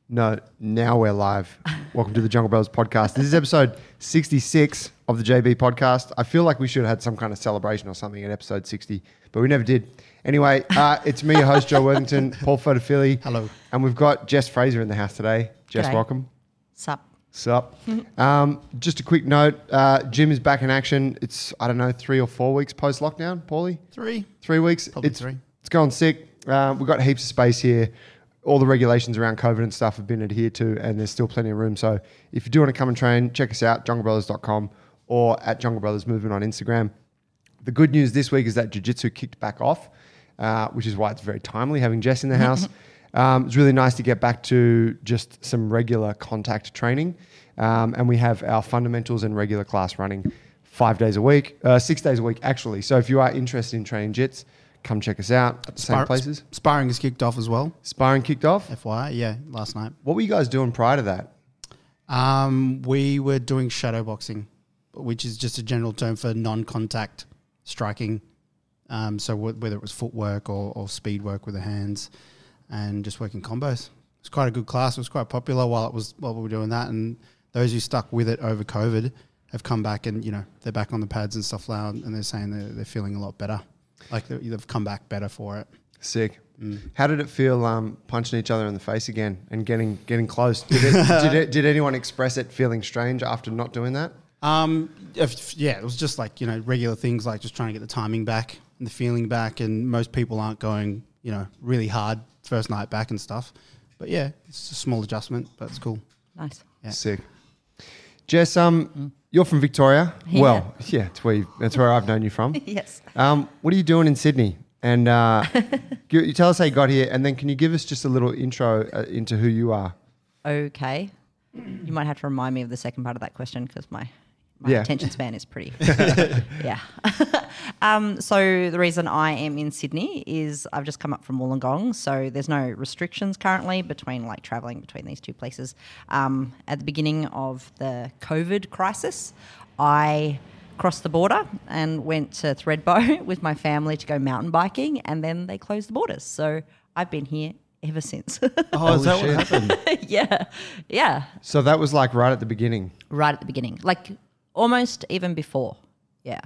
No, now we're live. Welcome to the Jungle Brothers podcast. This is episode 66 of the JB podcast. I feel like we should have had some kind of celebration or something at episode 60, but we never did. Anyway, it's me, your host, Joe Worthington, Paul Photophilia. Hello. And we've got Jess Fraser in the house today. Jess, G'day. welcome. Sup. Sup. Just a quick note, gym is back in action. It's, 3 or 4 weeks post-lockdown, Paulie? 3 weeks. Probably three. It's going sick. We've got heaps of space here. All the regulations around COVID and stuff have been adhered to, and there's still plenty of room. So if you do want to come and train, check us out, junglebrothers.com or at Jungle Brothers Movement on Instagram. The good news this week is that jiu-jitsu kicked back off, which is why it's very timely having Jess in the house. It's really nice to get back to just some regular contact training. And we have our fundamentals and regular class running 5 days a week, 6 days a week actually. So if you are interested in training jits, come check us out at the same places. Sparring has kicked off as well. Sparring kicked off? FYI, yeah, last night. What were you guys doing prior to that? We were doing shadow boxing, which is just a general term for non-contact striking. So whether it was footwork or speed work with the hands and just working combos. It's quite a good class. It was quite popular while we were doing that. And those who stuck with it over COVID have come back and, they're back on the pads and stuff now, and they're saying they're feeling a lot better. Like they've come back better for it. Sick. How did it feel punching each other in the face again and getting close? Did anyone express it feeling strange after not doing that? It was just like, regular things like just trying to get the timing back and the feeling back. And most people aren't going, really hard first night back and stuff. But yeah, it's a small adjustment, but it's cool. Nice. Yeah. Sick. Jess, you're from Victoria. Yeah. Well, yeah, that's where I've known you from. Yes. What are you doing in Sydney? And you tell us how you got here, and then can you give us just a little intro into who you are? Okay. You might have to remind me of the second part of that question because my Yeah. attention span is pretty. Yeah. So the reason I am in Sydney is I've just come up from Wollongong, so there's no restrictions currently between travelling between these two places. At the beginning of the COVID crisis, I crossed the border and went to Thredbo with my family to go mountain biking, and then they closed the borders. So I've been here ever since. Oh, is that what happened? Yeah. So that was like right at the beginning. Right at the beginning, almost even before. Yeah.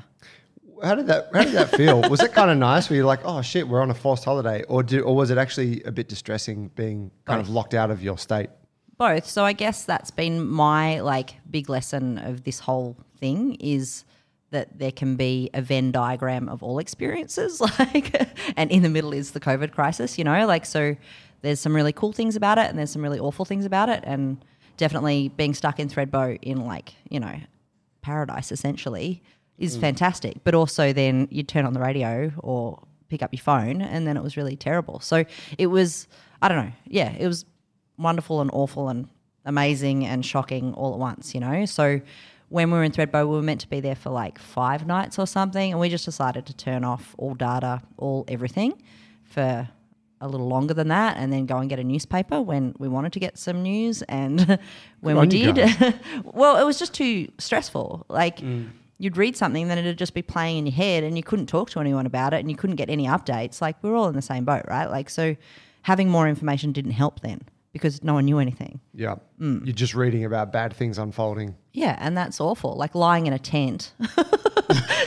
How did that feel? Was it kind of nice? Were you like, oh shit, we're on a forced holiday, or was it actually a bit distressing being kind of locked out of your state? Both. So I guess that's been my big lesson of this whole thing is that there can be a Venn diagram of all experiences, and in the middle is the COVID crisis, so there's some really cool things about it and there's some really awful things about it, and definitely being stuck in Thredbo in paradise essentially is fantastic, but also then you turn on the radio or pick up your phone and then it was really terrible. So it was, it was wonderful and awful and amazing and shocking all at once, So when we were in Thredbo, we were meant to be there for 5 nights or something, and we just decided to turn off all data, everything for a little longer than that, and then go and get a newspaper when we wanted to get some news. And when we did, well, it was just too stressful. You'd read something, then it'd just be playing in your head and you couldn't talk to anyone about it and you couldn't get any updates. We were all in the same boat, right? So having more information didn't help then because no one knew anything. Yeah. You're just reading about bad things unfolding. Yeah, and that's awful. Lying in a tent,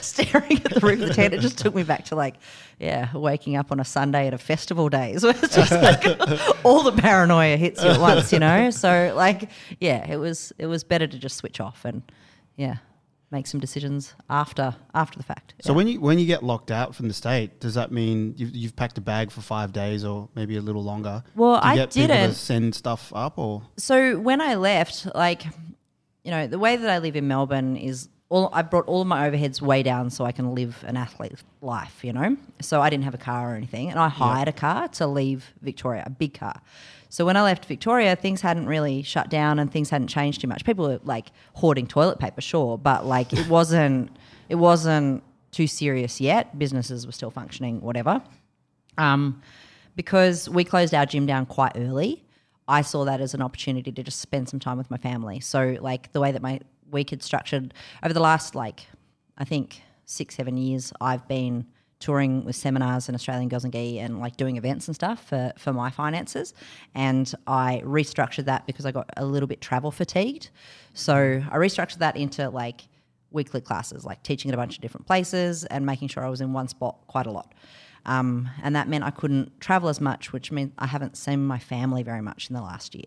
staring at the roof of the tent. It just took me back to waking up on a Sunday at a festival days where it's just all the paranoia hits you at once, So it was better to just switch off and make some decisions after the fact. So when you get locked out from the state, does that mean you've packed a bag for 5 days or maybe a little longer? Well, Do you I get people didn't. to send stuff up or? So when I left, the way that I live in Melbourne is I brought all of my overheads way down so I can live an athlete's life, So I didn't have a car or anything, and I hired a car to leave Victoria, a big car. So when I left Victoria, things hadn't really shut down and things hadn't changed too much. People were hoarding toilet paper, sure, but it wasn't too serious yet. Businesses were still functioning, whatever. Because we closed our gym down quite early, I saw that as an opportunity to just spend some time with my family. So the way that my week had structured over the last I think 6-7 years, I've been touring with seminars and Australian Girls and Gi and like doing events and stuff for my finances. And I restructured that because I got a little bit travel fatigued. So I restructured that into like weekly classes, like teaching at a bunch of different places and making sure I was in one spot quite a lot. And that meant I couldn't travel as much, which meant I haven't seen my family very much in the last year.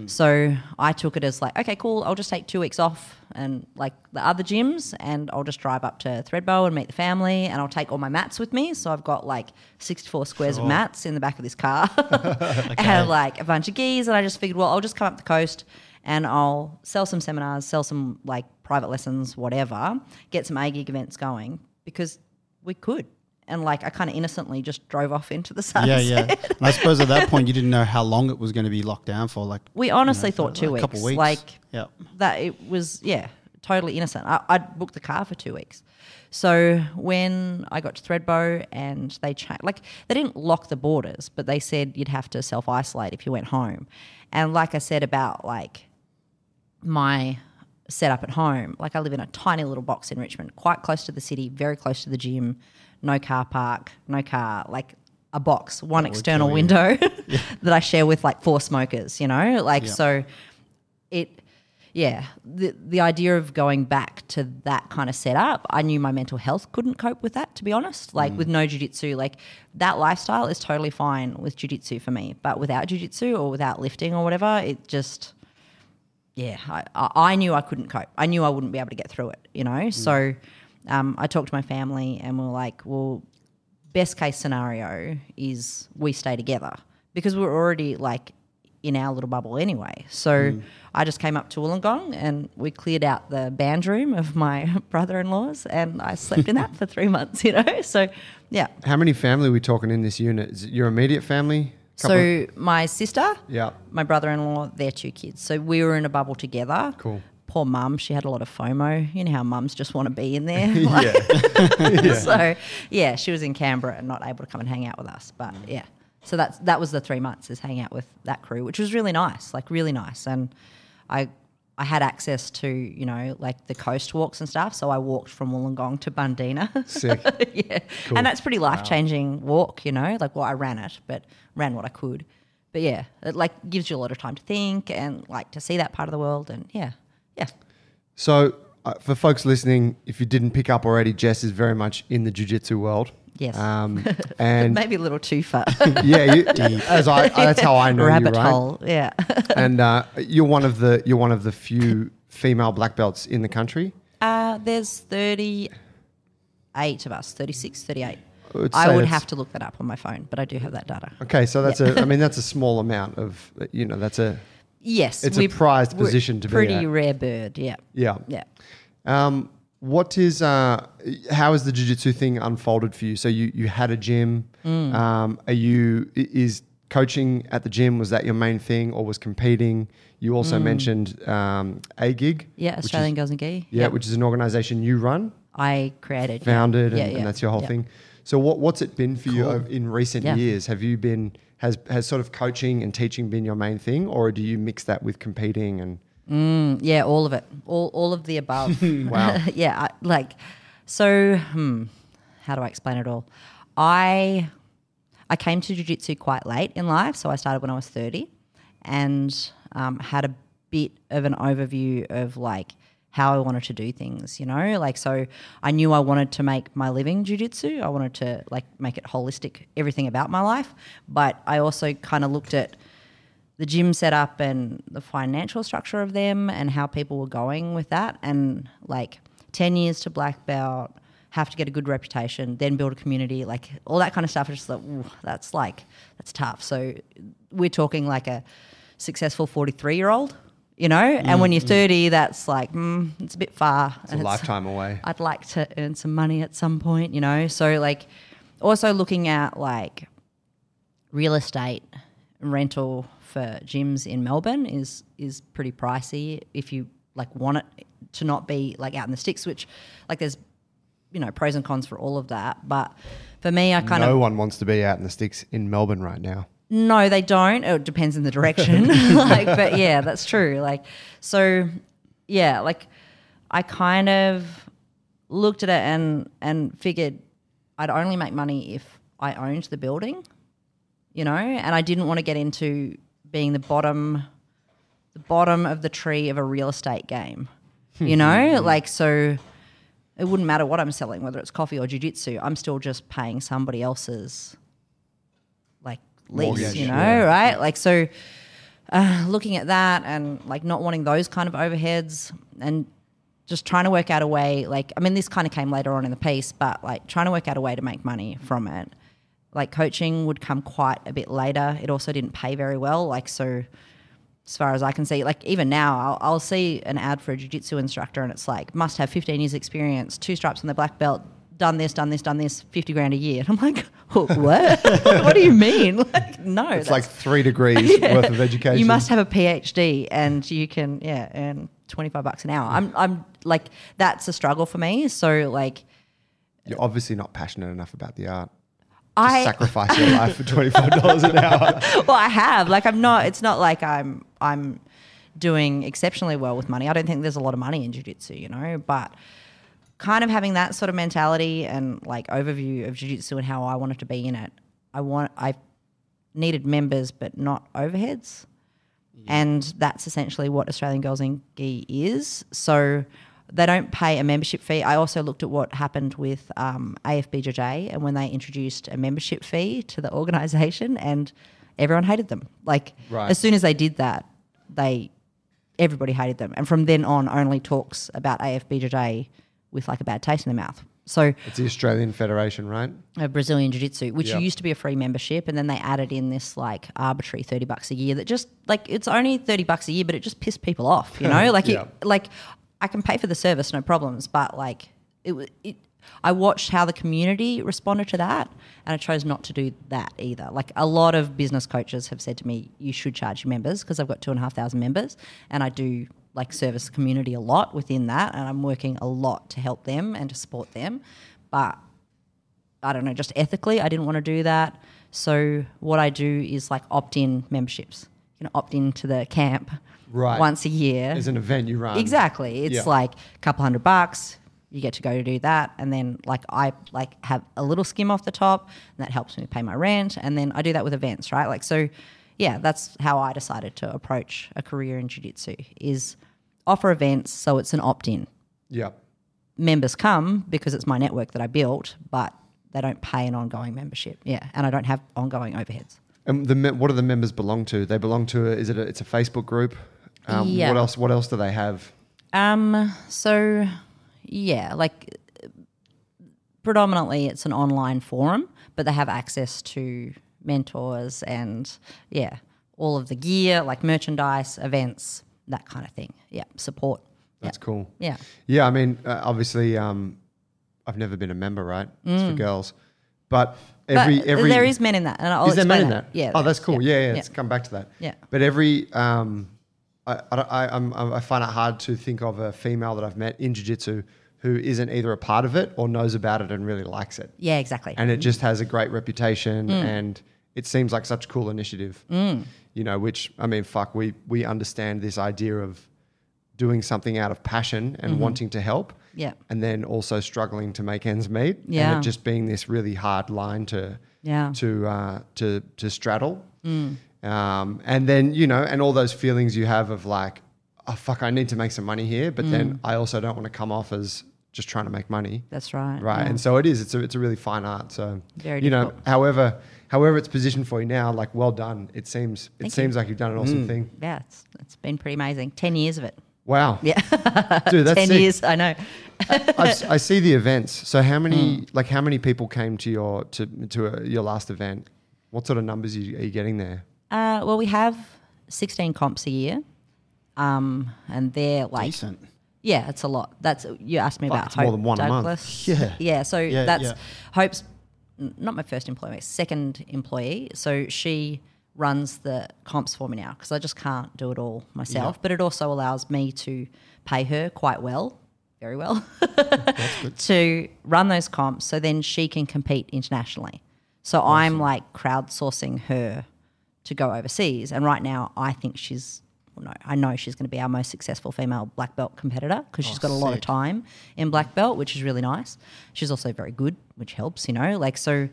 So I took it as like, okay, cool, I'll just take 2 weeks off and like the other gyms, and I'll just drive up to Thredbo and meet the family, and I'll take all my mats with me. So I've got like 64 squares of mats in the back of this car and like a bunch of gis. And I just figured, well, I'll just come up the coast and I'll sell some seminars, sell some like private lessons, whatever, get some A-gig events going because we could. And like I kind of innocently just drove off into the sunset. Yeah. And I suppose at that point you didn't know how long it was going to be locked down for. Like we honestly thought 2 weeks. A couple weeks. Like that it was, totally innocent. I'd booked the car for 2 weeks. So when I got to Thredbo and they they didn't lock the borders, but they said you'd have to self-isolate if you went home. And like I said about like my setup at home, like I live in a tiny little box in Richmond, quite close to the city, very close to the gym, no car park, no car, like a box, one external window that I share with like 4 smokers, you know? Like so the idea of going back to that kind of setup, I knew my mental health couldn't cope with that, to be honest. Like with no jiu-jitsu, like that lifestyle is totally fine with jiu-jitsu for me. But without jiu-jitsu or without lifting or whatever, it just, I knew I couldn't cope. I knew I wouldn't be able to get through it, you know? So I talked to my family and we were like, well, best case scenario is we stay together because we're already like in our little bubble anyway. So I just came up to Wollongong and we cleared out the band room of my brother-in-law's and I slept in that for 3 months, you know? So, yeah. How many family are we talking in this unit? Is it your immediate family? So my sister, yeah, my brother-in-law, their 2 kids. So we were in a bubble together. Cool. Poor mum, she had a lot of FOMO. You know how mums just want to be in there. So, she was in Canberra and not able to come and hang out with us. But, so that was the 3 months is hanging out with that crew, which was really nice, like really nice. And I had access to, you know, like the coast walks and stuff. So I walked from Wollongong to Bundeena. Sick. Cool. And that's pretty life-changing walk, you know. Like, well, I ran it, but ran what I could. But, it like gives you a lot of time to think and like to see that part of the world and, Yeah. So for folks listening, if you didn't pick up already, Jess is very much in the jiu-jitsu world. Yes. And maybe a little too far. That's how I know Rabbit you, right? hole, yeah. And you're one of the few female black belts in the country. There's 38 of us, 36, 38. I would have to look that up on my phone, but I do have that data. Okay, so that's that's a small amount of, you know, that's a... Yes. It's a prized position to be at. Pretty rare bird, yeah. Yeah. Yeah. How has the jiu-jitsu thing unfolded for you? So you had a gym. Is coaching at the gym, was that your main thing or was competing? You also mentioned A-Gig. Yeah, Australian Girls and Gi. Yeah, which is an organisation you run. I created. Founded, and that's your whole thing. So what's it been for you in recent years? Have you been... Has sort of coaching and teaching been your main thing, or do you mix that with competing and? All of it, all of the above. Wow. How do I explain it all? I came to jiu-jitsu quite late in life, so I started when I was 30, and had a bit of an overview of like how I wanted to do things, you know? Like, so I knew I wanted to make my living jiu-jitsu. I wanted to like make it holistic, everything about my life. But I also kind of looked at the gym setup and the financial structure of them and how people were going with that. And like 10 years to black belt, have to get a good reputation, then build a community, like all that kind of stuff. I just thought, that's tough. So we're talking like a successful 43-year-old, you know, and when you're 30, that's like, it's a bit far. It's a lifetime away. I'd like to earn some money at some point, you know. So like also looking at like real estate rental for gyms in Melbourne is pretty pricey if you like want it to not be like out in the sticks, which like there's, you know, pros and cons for all of that. But for me, no one wants to be out in the sticks in Melbourne right now. No, they don't. It depends on the direction. But yeah, that's true. Like, so yeah, like I kind of looked at it and figured I'd only make money if I owned the building, you know, and I didn't want to get into being the bottom of the tree of a real estate game, you know, like, so it wouldn't matter what I'm selling, whether it's coffee or jiu-jitsu, I'm still just paying somebody else's like lease, Mortgage, you know, yeah. right? Like, so looking at that and like not wanting those kind of overheads and just trying to work out a way, like, I mean, this kind of came later on in the piece, but like trying to work out a way to make money from it. Like coaching would come quite a bit later. It also didn't pay very well. Like, so as far as I can see, like even now I'll see an ad for a jiu-jitsu instructor and it's like, must have 15 years experience, 2 stripes on the black belt, done this, 50 grand a year. And I'm like, oh, what? What do you mean? Like, no. It's like 3 degrees worth of education. You must have a PhD and you can, earn $25 an hour. I'm like, that's a struggle for me. So like, you're obviously not passionate enough about the art. To sacrifice your life for $25 an hour. Well, I have. Like, I'm not. It's not like I'm doing exceptionally well with money. I don't think there's a lot of money in jiu-jitsu, you know. But kind of having that sort of mentality and like overview of jiu-jitsu and how I wanted to be in it. I needed members, but not overheads, and that's essentially what Australian Girls in Gi is. So they don't pay a membership fee. I also looked at what happened with AFBJJ and when they introduced a membership fee to the organisation, and everyone hated them. Like, as soon as they did that, everybody hated them. And from then on, only talks about AFBJJ with like a bad taste in their mouth. So it's the Australian Federation, right? Brazilian Jiu-Jitsu, which used to be a free membership, and then they added in this like arbitrary $30 a year that just like, it's only $30 a year, but it just pissed people off, you know? Like I can pay for the service, no problems, but like I watched how the community responded to that, and I chose not to do that either. Like a lot of business coaches have said to me, you should charge your members, because I've got 2,500 members, and I do like service the community a lot within that, and I'm working a lot to help them and to support them. But I don't know, just ethically, I didn't want to do that. So what I do is like opt-in memberships. You know, opt into the camp once a year. As an event you run. Exactly. It's like a couple $100. You get to go to do that, and then like I like have a little skim off the top, and that helps me pay my rent. And then I do that with events, right? Like, so yeah, that's how I decided to approach a career in jiu-jitsu, is offer events so it's an opt-in. Yeah. Members come because it's my network that I built, but they don't pay an ongoing membership. Yeah, and I don't have ongoing overheads. And what do the members belong to? They belong to it's a Facebook group. What else do they have? So yeah, like predominantly it's an online forum, but they have access to mentors and all of the gear, like merchandise, events, that kind of thing. Yeah, support. That's cool. Yeah. Yeah, I mean, obviously, I've never been a member, right? It's for girls. But every there is men in that, and I'll is there men in that? Yeah. Oh, that's cool. Yeah. Let's come back to that. Yeah. But I find it hard to think of a female that I've met in jiu-jitsu who isn't either a part of it or knows about it and really likes it. Yeah, exactly. And it just has a great reputation, and it seems like such a cool initiative. You know, which, I mean, fuck, we understand this idea of doing something out of passion and wanting to help. Yeah. And then also struggling to make ends meet. Yeah. And it just being this really hard line to straddle. And then, you know, and all those feelings you have of like, oh fuck, I need to make some money here, but then I also don't want to come off as just trying to make money. That's right. Right. Yeah. it's a really fine art. So Very you know, difficult. however it's positioned for you now, like, well done. It seems like you've done an awesome thing. Yeah, it's been pretty amazing. 10 years of it. Wow. Yeah. Dude, that's 10 sick. years, I know. I see the events. So how many people came to your your last event? What sort of numbers are you getting there? Well, we have 16 comps a year. And they're like Decent. Yeah, it's a lot. That's you asked me about it's Hope more than one a month. Douglas. Yeah. Yeah, so Yeah, that's yeah. Hope's not my first employee, my second employee. So she runs the comps for me now because I just can't do it all myself. But it also allows me to pay her quite well, very well, to run those comps so then she can compete internationally. So I'm like crowdsourcing her to go overseas. And right now I think she's well, no, I know she's going to be our most successful female black belt competitor because she's got a lot of sick. time in black belt, which is really nice. She's also very good, which helps, you know. Like, so,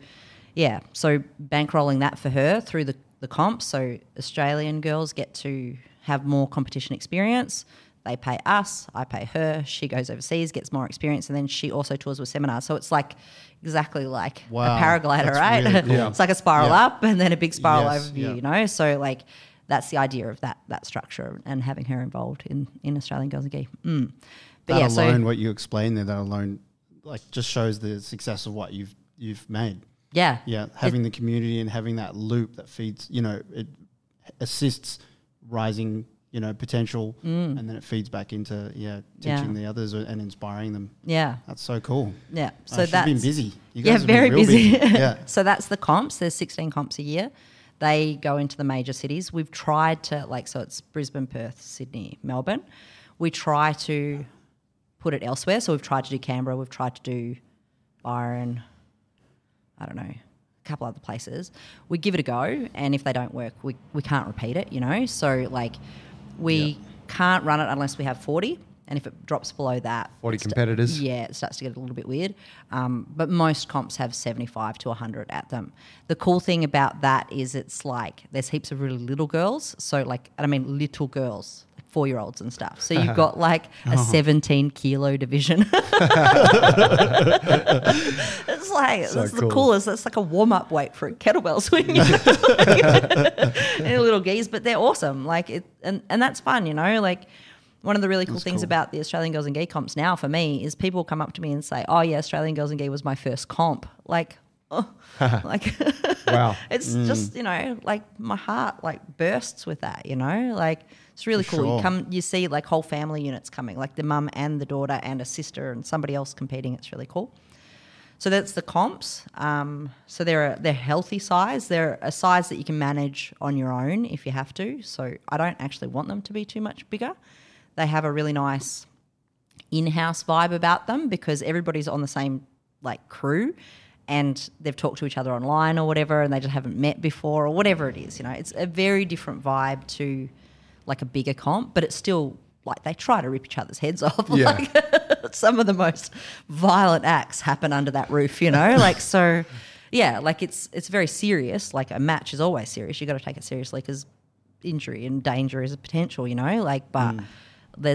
yeah. So bankrolling that for her through the comps. So Australian girls get to have more competition experience. They pay us, I pay her. She goes overseas, gets more experience, and then she also tours with seminars. So it's like exactly like Wow, a paraglider, that's right? really cool. Yeah. It's like a spiral Yeah. up and then a big spiral Yes, overview, yeah. you know? So like that's the idea of that structure and having her involved in Australian Girls and Gi. But That yeah, alone, so what you explained there, that alone, like, just shows the success of what you've made. yeah. Yeah, having the community and having that loop that feeds, you know, it assists rising, you know, potential, and then it feeds back into teaching the others and inspiring them. Yeah. That's so cool. Yeah. So So she's that's been busy. You yeah, guys have been very real busy. Yeah. So that's the comps. There's 16 comps a year. They go into the major cities. We've tried to so it's Brisbane, Perth, Sydney, Melbourne. We try to put it elsewhere. So we've tried to do Canberra. We've tried to do Byron. I don't know, a couple other places. We give it a go, and if they don't work, we can't repeat it, you know. So like we can't run it unless we have 40. And if it drops below that, 40 competitors. Yeah, it starts to get a little bit weird. But most comps have 75 to 100 at them. The cool thing about that is it's like there's heaps of really little girls. So like, and I mean little girls, like 4-year-olds and stuff. So you've got like a 17 kilo division. It's like, So it's cool. the coolest. It's like a warm-up weight for a kettlebell swing. And little geese, but they're awesome. Like it, and that's fun, you know, like. One of the really cool things about the Australian Girls and Gi comps now for me is people come up to me and say, "Oh yeah, Australian Girls and Gi was my first comp." Like, like, Wow. it's just, you know, like my heart like bursts with that, you know, like it's really For cool. sure. You see like whole family units coming, like the mum and the daughter and a sister and somebody else competing. It's really cool. So that's the comps. So they're healthy size. They're a size that you can manage on your own if you have to. So I don't actually want them to be too much bigger. They have a really nice in-house vibe about them because everybody's on the same like crew and they've talked to each other online or whatever and they just haven't met before or whatever it is. You know, it's a very different vibe to like a bigger comp, but it's still like they try to rip each other's heads off. Yeah. Like some of the most violent acts happen under that roof, you know? Like, so yeah, like it's very serious. Like a match is always serious. You got to take it seriously because injury and danger is a potential, you know, like, but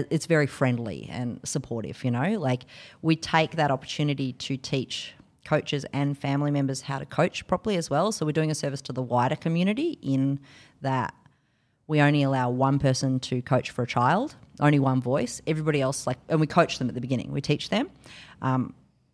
it's very friendly and supportive, you know, like we take that opportunity to teach coaches and family members how to coach properly as well. So we're doing a service to the wider community in that we only allow one person to coach for a child, only one voice. Everybody else, like, and we coach them at the beginning. We teach them.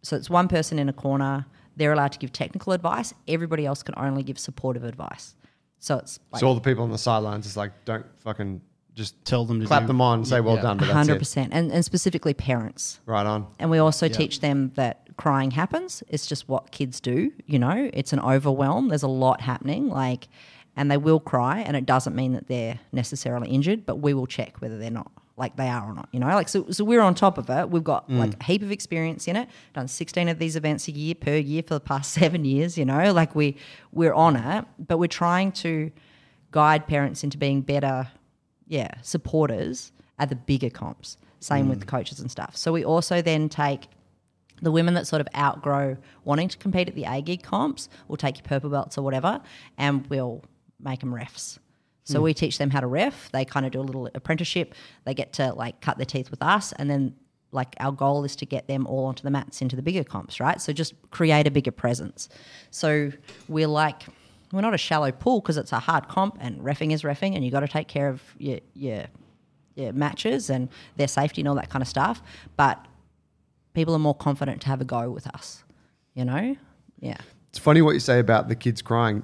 So it's one person in a corner. They're allowed to give technical advice. Everybody else can only give supportive advice. So it's like So all the people on the sidelines is like, don't fucking just Tell them to clap do- them on and say, well Yeah. done, but that's 100%. And specifically parents. it. Right on. And we also teach them that crying happens. It's just what kids do, you know. It's an overwhelm. There's a lot happening, like, and they will cry, and it doesn't mean that they're necessarily injured, but we will check whether they're not, like they are or not, you know. Like, so we're on top of it. We've got like a heap of experience in it. Done 16 of these events a year per year for the past 7 years, you know. Like we're on it, but we're trying to guide parents into being better, supporters at the bigger comps. Same with the coaches and stuff. So we also then take the women that sort of outgrow wanting to compete at the A-Gig comps, we'll take your purple belts or whatever, and we'll make them refs. So we teach them how to ref. They kind of do a little apprenticeship. They get to like cut their teeth with us, and then like our goal is to get them all onto the mats into the bigger comps, right? So just create a bigger presence. So we're not a shallow pool because it's a hard comp and reffing is reffing and you got to take care of your matches and their safety and all that kind of stuff. But people are more confident to have a go with us, you know? Yeah. It's funny what you say about the kids crying.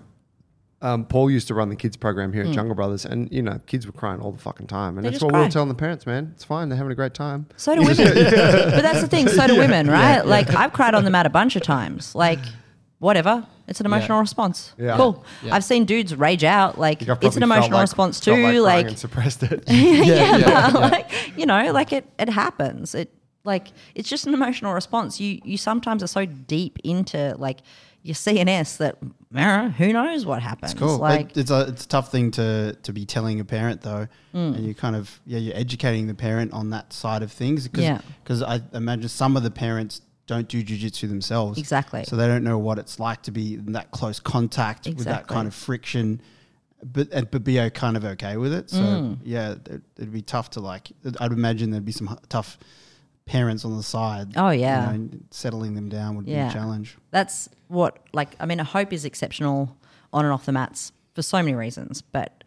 Paul used to run the kids program here at Jungle Brothers, and you know, kids were crying all the fucking time, and They that's just what we were cry. telling the parents, man. It's fine, they're having a great time. So do women. But that's the thing, so do women, right? Like I've cried on the mat a bunch of times. Like whatever. It's an emotional response. Yeah. Cool. Yeah. I've seen dudes rage out. Like Like, I've it's an probably felt emotional like- response felt too. crying Like and suppressed it. like, you know, like it happens. It's just an emotional response. You sometimes are so deep into like your CNS that who knows what happens. It's cool. Like, It's a tough thing to be telling a parent though, and you kind of you're educating the parent on that side of things because I imagine some of the parents don't do jiu-jitsu themselves. Exactly. So they don't know what it's like to be in that close contact with that kind of friction, but be kind of okay with it. So yeah, it'd be tough to like. I'd imagine there'd be some tough parents on the side. Oh yeah, and settling them down would be a challenge. That's what Hope is exceptional on and off the mats for so many reasons, but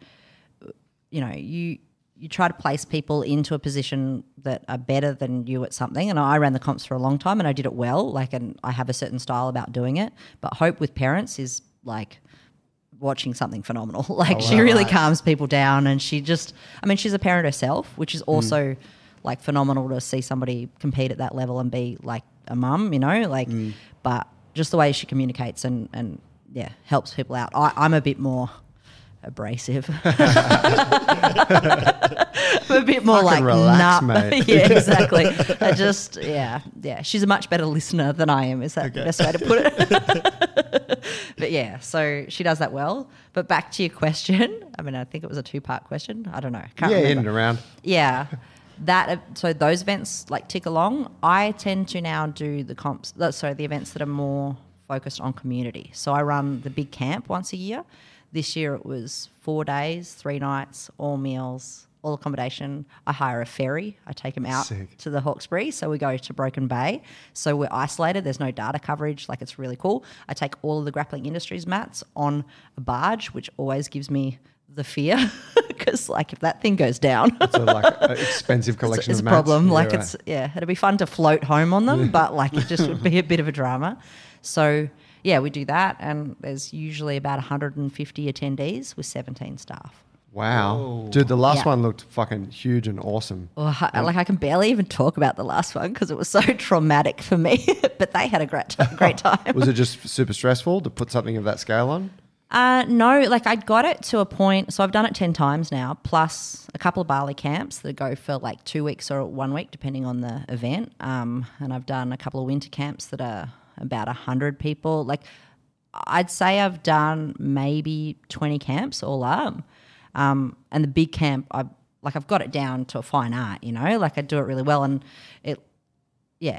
you try to place people into a position that are better than you at something. And I ran the comps for a long time and I did it well, and I have a certain style about doing it. But Hope with parents is like watching something phenomenal. She really calms people down, and she's a parent herself, which is also like phenomenal to see somebody compete at that level and be like a mum, but just the way she communicates and helps people out. I'm a bit more abrasive. I'm a bit more Fucking like relax, mate. Yeah, exactly. I just she's a much better listener than I am. Is that the best way to put it? But yeah, so she does that well. But back to your question, I think it was a 2-part question. I don't know. Can't remember. In and around. Yeah. So those events tick along. I tend to now do the events that are more focused on community. So I run the big camp once a year. This year it was 4 days, 3 nights, all meals, all accommodation. I hire a ferry. I take them out to the Hawkesbury. So we go to Broken Bay. So we're isolated. There's no data coverage. It's really cool. I take all of the Grappling Industries mats on a barge, which always gives me the fear because if that thing goes down, it's an expensive collection it's of a mats. problem. It'd be fun to float home on them, but it just would be a bit of a drama. So yeah, we do that, and there's usually about 150 attendees with 17 staff. Wow. Whoa. Dude, the last one looked fucking huge and awesome. Well, I can barely even talk about the last one because it was so traumatic for me, but they had a great time. Was it just super stressful to put something of that scale on? No, I got it to a point, so I've done it 10 times now, plus a couple of Bali camps that go for 2 weeks or 1 week, depending on the event. And I've done a couple of winter camps that are about 100 people. I'd say I've done maybe 20 camps all up. And the big camp, I've got it down to a fine art, I do it really well. And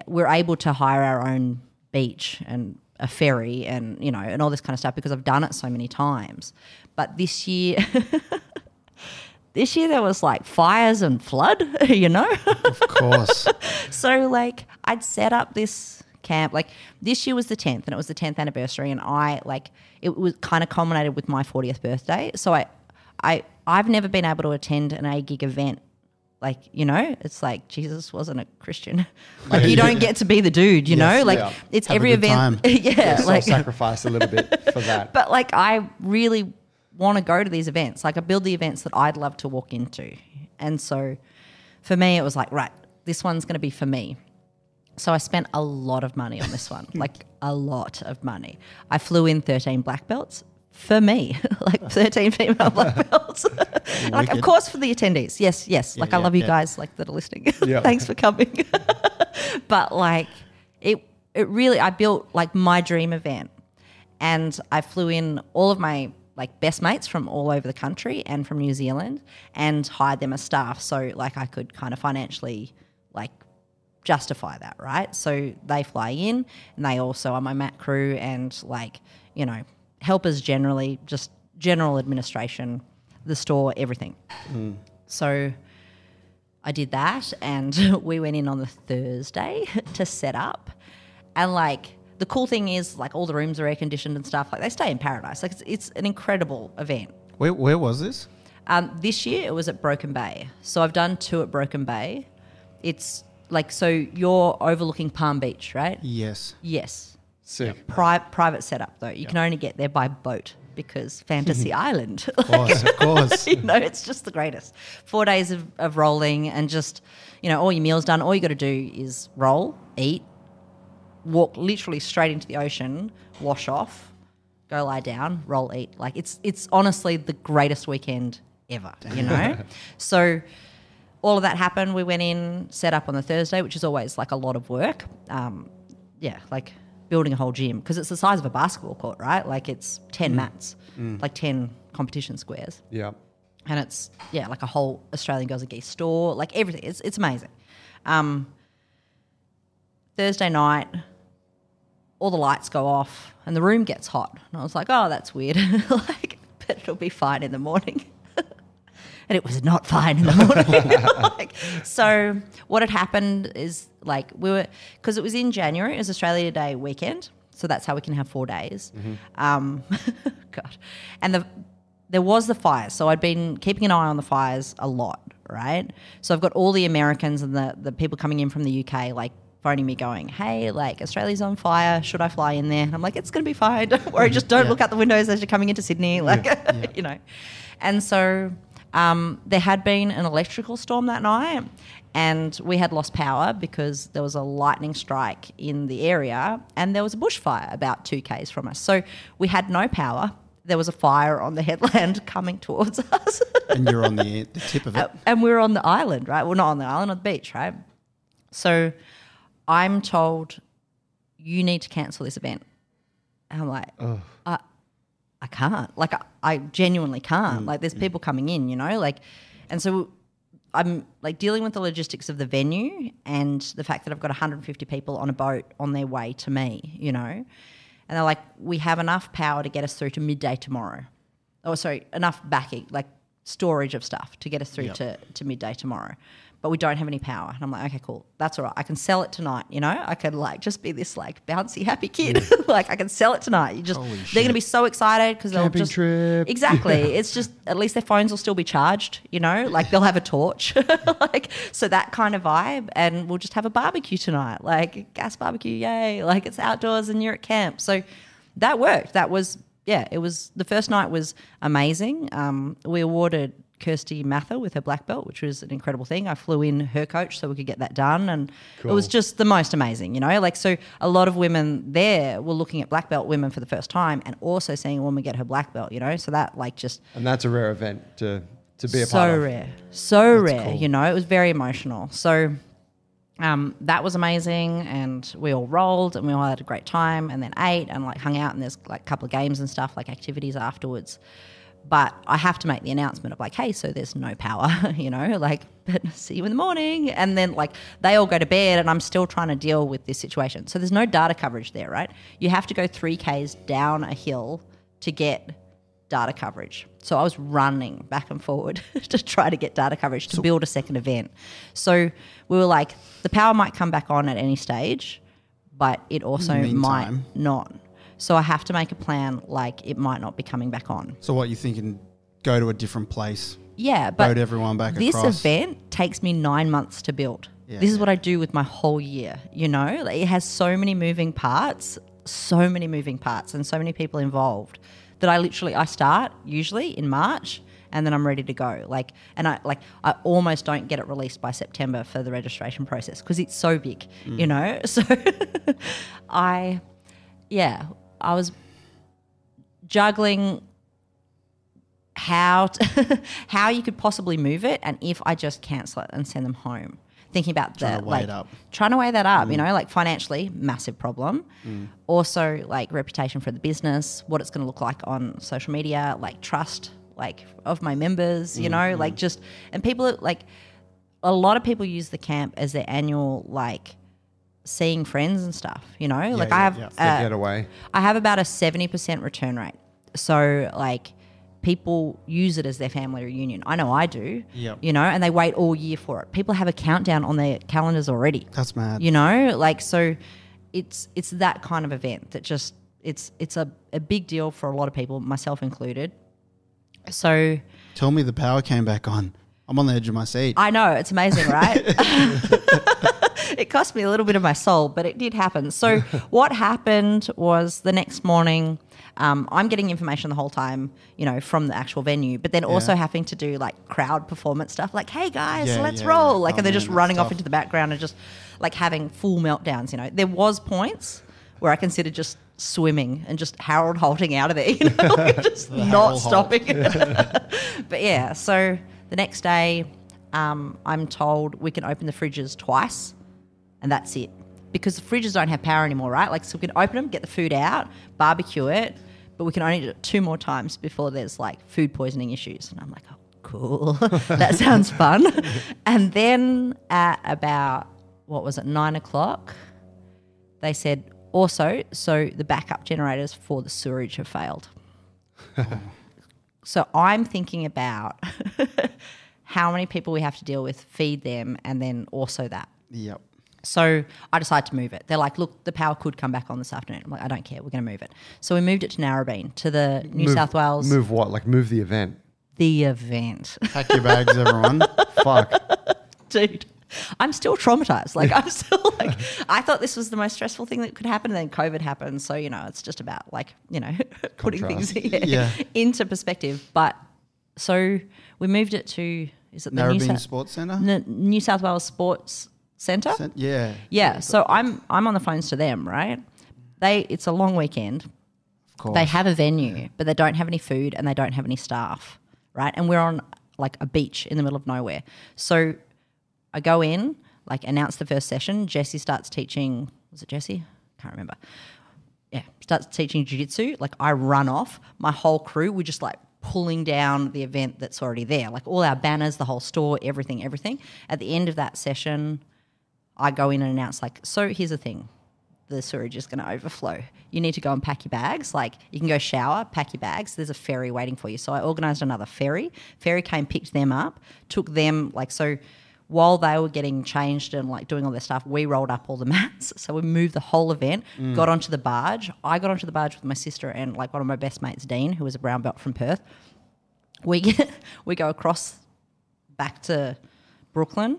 we're able to hire our own beach and a ferry and, and all this kind of stuff because I've done it so many times. But this year, there was fires and flood, Of course. So I'd set up this camp. This year was the 10th and it was the 10th anniversary, and it was kind of culminated with my 40th birthday. So I've never been able to attend an A-gig event. It's Jesus wasn't a Christian. You don't get to be the dude, you know? It's Have every a good event. time. Sacrifice a little bit for that. But I really want to go to these events. I build the events that I'd love to walk into. And so for me, it was right, this one's going to be for me. So I spent a lot of money on this one, a lot of money. I flew in 13 black belts for me, 13 female black belts. Of course for the attendees. Yes. I love you guys that are listening. Thanks for coming. But it really, I built my dream event, and I flew in all of my best mates from all over the country and from New Zealand and hired them as staff. So I could kind of financially justify that, right? So they fly in and they also are my mat crew and helpers generally, just general administration, the store, everything. So I did that, and we went in on the Thursday to set up. And the cool thing is all the rooms are air conditioned and stuff. They stay in paradise. It's an incredible event. Where was this? This year it was at Broken Bay. So I've done 2 at Broken Bay. It's so you're overlooking Palm Beach, right? Yes. Sick. Private setup though. You can only get there by boat because Fantasy Island. Of course. It's just the greatest. 4 days of rolling and just, all your meals done. All you got to do is roll, eat, walk literally straight into the ocean, wash off, go lie down, roll, eat. It's honestly the greatest weekend ever, So all of that happened. We went in, set up on the Thursday, which is always a lot of work. building a whole gym because it's the size of a basketball court, right? Like it's 10 mats, like 10 competition squares. Yeah. And it's, like a whole Australian Girls and Geese store, like everything. It's amazing. Thursday night, all the lights go off and the room gets hot. And I was like, oh, that's weird. Like, but it'll be fine in the morning. And it was not fine in the morning. So what had happened is because it was in January, it was Australia Day weekend. So that's how we can have 4 days. God. And there was the fires. So I'd been keeping an eye on the fires a lot, right? So I've got all the Americans and the people coming in from the UK, like, phoning me going, hey, like, Australia's on fire. Should I fly in there? And I'm like, it's going to be fine. Don't worry. Just don't look out the windows as you're coming into Sydney. You know. And so there had been an electrical storm that night and we had lost power because there was a lightning strike in the area and there was a bushfire about 2 k's from us. So we had no power. There was a fire on the headland coming towards us. And you're on the tip of it. And we were on the island, right? Well, not on the island, on the beach, right? So I'm told, you need to cancel this event. And I'm like, I can't. Like, I genuinely can't. Like, there's people coming in, you know? Like, and so I'm, like, dealing with the logistics of the venue and the fact that I've got 150 people on a boat on their way to me, you know? And they're like, we have enough power to get us through to midday tomorrow. Oh, sorry, enough backing, like, storage of stuff to get us through to midday tomorrow. But we don't have any power. And I'm like, okay, cool. That's all right. I can sell it tonight, you know? I could, like, just be this, like, bouncy, happy kid. Like, I can sell it tonight. They're going to be so excited because they'll just... trip. Exactly. It's just, at least their phones will still be charged, you know? Like, they'll have a torch. Like, so that kind of vibe. And we'll just have a barbecue tonight. Like, gas barbecue, yay. Like, it's outdoors and you're at camp. So that worked. That was, it was... The first night was amazing. We awarded Kirsty Mather with her black belt, which was an incredible thing. I flew in her coach so we could get that done, and it was just the most amazing, you know? Like, so a lot of women there were looking at black belt women for the first time and also seeing a woman get her black belt, you know? So that, like, just... And that's a rare event to be a part of. So That's rare, cool. you know? It was very emotional. So that was amazing, and we all rolled and we all had a great time and then ate and, like, hung out, and there's, like, a couple of games and stuff, like activities afterwards. But I have to make the announcement of, like, hey, so there's no power, you know, like, but see you in the morning. And then, like, they all go to bed and I'm still trying to deal with this situation. So there's no data coverage there, right? You have to go 3 k's down a hill to get data coverage. So I was running back and forward to try to get data coverage to build a second event. So we were like, the power might come back on at any stage, but it also might not. So I have to make a plan, like, it might not be coming back on. So what, you thinking go to a different place? Yeah, but boat everyone back this across? event takes me 9 months to build. Yeah, this is what I do with my whole year, you know? Like, it has so many moving parts and so many people involved that I start usually in March and then I'm ready to go. Like, and I almost don't get it released by September for the registration process because it's so big, you know? So I was juggling how you could possibly move it and if I just cancel it and send them home. Thinking about trying to weigh that up, you know, like, financially, massive problem. Also, like, reputation for the business, what it's going to look like on social media, like, trust, like, of my members, you know, like, just, and people, like, a lot of people use the camp as their annual, like, seeing friends and stuff, you know? I have getaway. I have about a 70% return rate. So, like, people use it as their family reunion. I know I do, you know, and they wait all year for it. People have a countdown on their calendars already. That's mad. You know? Like, so it's that kind of event that just, it's a big deal for a lot of people, myself included. So... Tell me the power came back on. I'm on the edge of my seat. I know, it's amazing, right? It cost me a little bit of my soul, but it did happen. So what happened was the next morning, I'm getting information the whole time, you know, from the actual venue, but then also having to do, like, crowd performance stuff, like, hey guys, let's roll. Like, and they're just running off into the background and just, like, having full meltdowns, you know. There was points where I considered just swimming and just Harold halting out of there, you know, like, just not stopping. But yeah, so the next day, I'm told we can open the fridges twice and that's it. because the fridges don't have power anymore, right? Like, so we can open them, get the food out, barbecue it, but we can only do it 2 more times before there's like food poisoning issues. And I'm like, oh, cool. That sounds fun. And then at about, 9 o'clock, they said, also, so the backup generators for the sewerage have failed. So I'm thinking about how many people we have to deal with, feed them, and then also that. Yep. So I decided to move it. They're like, look, the power could come back on this afternoon. I'm like, I don't care. We're going to move it. So we moved it to Narrabeen, to the New South Wales. Move what? Like move the event? The event. Pack your bags, everyone. Fuck. Dude, I'm still traumatized. Like, I'm still like, I thought this was the most stressful thing that could happen, and then COVID happened. So, it's just about like, putting things into perspective. But so we moved it to, is it the Narrabeen Sports Centre? New South Wales Sports Centre? Yeah. Yeah. So I'm on the phones to them, right? It's a long weekend. Of course. They have a venue, but they don't have any food and they don't have any staff, right? And we're on like a beach in the middle of nowhere. So I go in, like announce the first session. Jessie starts teaching. Was it Jessie? Can't remember. Yeah, starts teaching jiu-jitsu. Like I run off. My whole crew, we're just like pulling down the event that's already there. Like all our banners, the whole store, everything. At the end of that session, I go in and announce like, so here's the thing. The sewerage is going to overflow. You need to go and pack your bags. Like you can go shower, pack your bags. There's a ferry waiting for you. So I organised another ferry. Ferry came, picked them up, took them so while they were getting changed and like doing all their stuff, we rolled up all the mats. So we moved the whole event, got onto the barge. I got onto the barge with my sister and like one of my best mates, Dean, who was a brown belt from Perth. We go across back to Brooklyn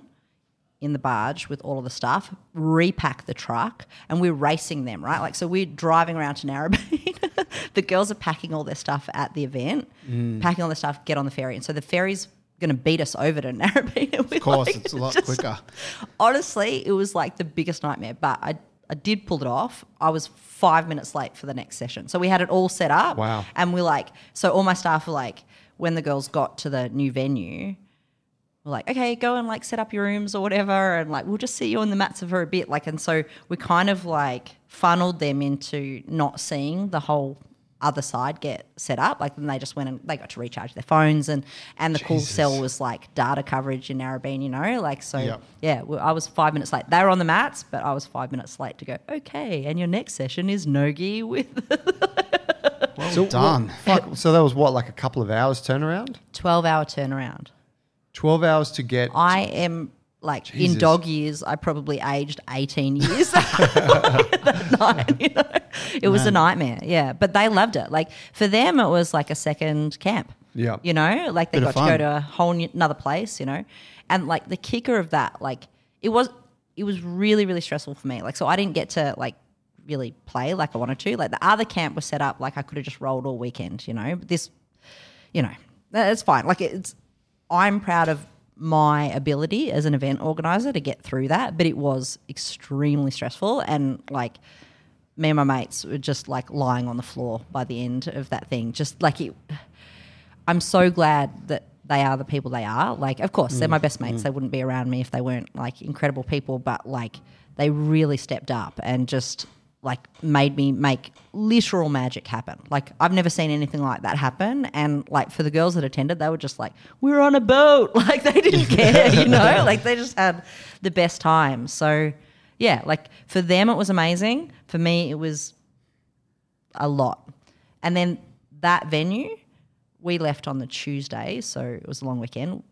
in the barge with all of the stuff, repack the truck, and we're racing them, right? Like, so we're driving around to Narrabeen. The girls are packing all their stuff at the event, packing all their stuff, get on the ferry. And so the ferry's going to beat us over to Narrabeen. Of course, like, it's a lot quicker. Honestly, it was like the biggest nightmare, but I did pull it off. I was 5 minutes late for the next session. So we had it all set up. Wow. And we're like, so all my staff were like, when the girls got to the new venue, we're like, okay, go and like set up your rooms or whatever, and like we'll just see you on the mats for a bit. Like, and so we kind of like funneled them into not seeing the whole other side get set up. Like then they just went and they got to recharge their phones, and the cool sell was like data coverage in Narrabeen, like so. Yeah, I was 5 minutes late. They were on the mats, but I was 5 minutes late to go. Okay, and your next session is nogi with. Well done. So that was what, like a couple of hours turnaround? 12-hour turnaround. 12 hours to get. I am like in dog years. I probably aged 18 years that night. It was a nightmare. Yeah, but they loved it. Like for them, it was like a second camp. Yeah, like they got to go to a whole another place. And like the kicker of that, like it was really, really stressful for me. Like so, I didn't get to like really play like I wanted to. Like the other camp was set up like I could have just rolled all weekend. But this, it's fine. Like I'm proud of my ability as an event organizer to get through that, but it was extremely stressful, and like me and my mates were just like lying on the floor by the end of that thing. Just like I'm so glad that they are the people they are. Like, of course, they're my best mates. They wouldn't be around me if they weren't like incredible people, but like they really stepped up and just like made me make literal magic happen. Like I've never seen anything like that happen. And like for the girls that attended, they were just like, we're on a boat. Like they didn't care, like they just had the best time. So yeah, like for them, it was amazing. For me, it was a lot. And then that venue, we left on the Tuesday. So it was a long weekend.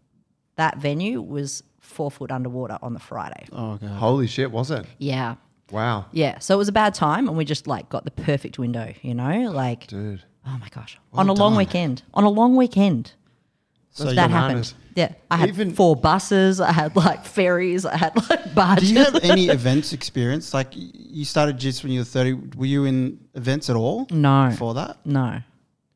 That venue was 4 foot underwater on the Friday. Oh, God. Holy shit, was it? Yeah. Wow. Yeah, so it was a bad time, and we just like got the perfect window, like. Dude. Oh my gosh! On a long weekend. So that happened. Yeah, I had 4 buses. I had like ferries. I had like barges. Do you have any events experience? Like you started just when you were 30. Were you in events at all? No. Before that? No.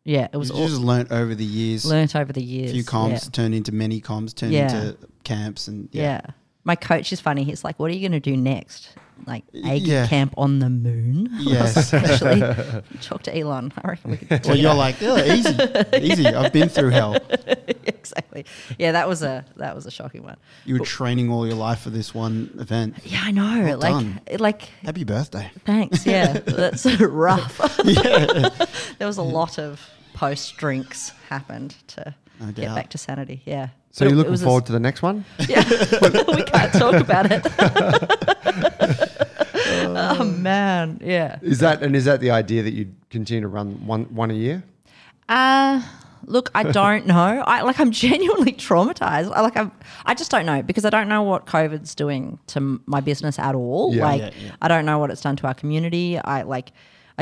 Yeah, it was. You just learnt over the years. Learnt over the years. A few comms turned into many comms, turned into camps, and Yeah. My coach is funny. He's like, "What are you going to do next? Like Aggie Yeah. camp on the moon?" Yes. Actually, talk to Elon. I reckon we could. Well, you're like, easy. I've been through hell. Exactly. Yeah, that was a shocking one. You were training all your life for this one event. Yeah, I know. Well done. Like. Happy birthday. Thanks. Yeah, that's rough. Yeah. There was a lot of post drinks happened to No get doubt. back to sanity. Yeah. So But you're it looking was forward to the next one? Yeah, we can't talk about it. Oh man, yeah. Is that the idea that you continue to run one a year? Look, I don't know. I'm genuinely traumatized. I just don't know because I don't know what COVID's doing to my business at all. Yeah. I don't know what it's done to our community. I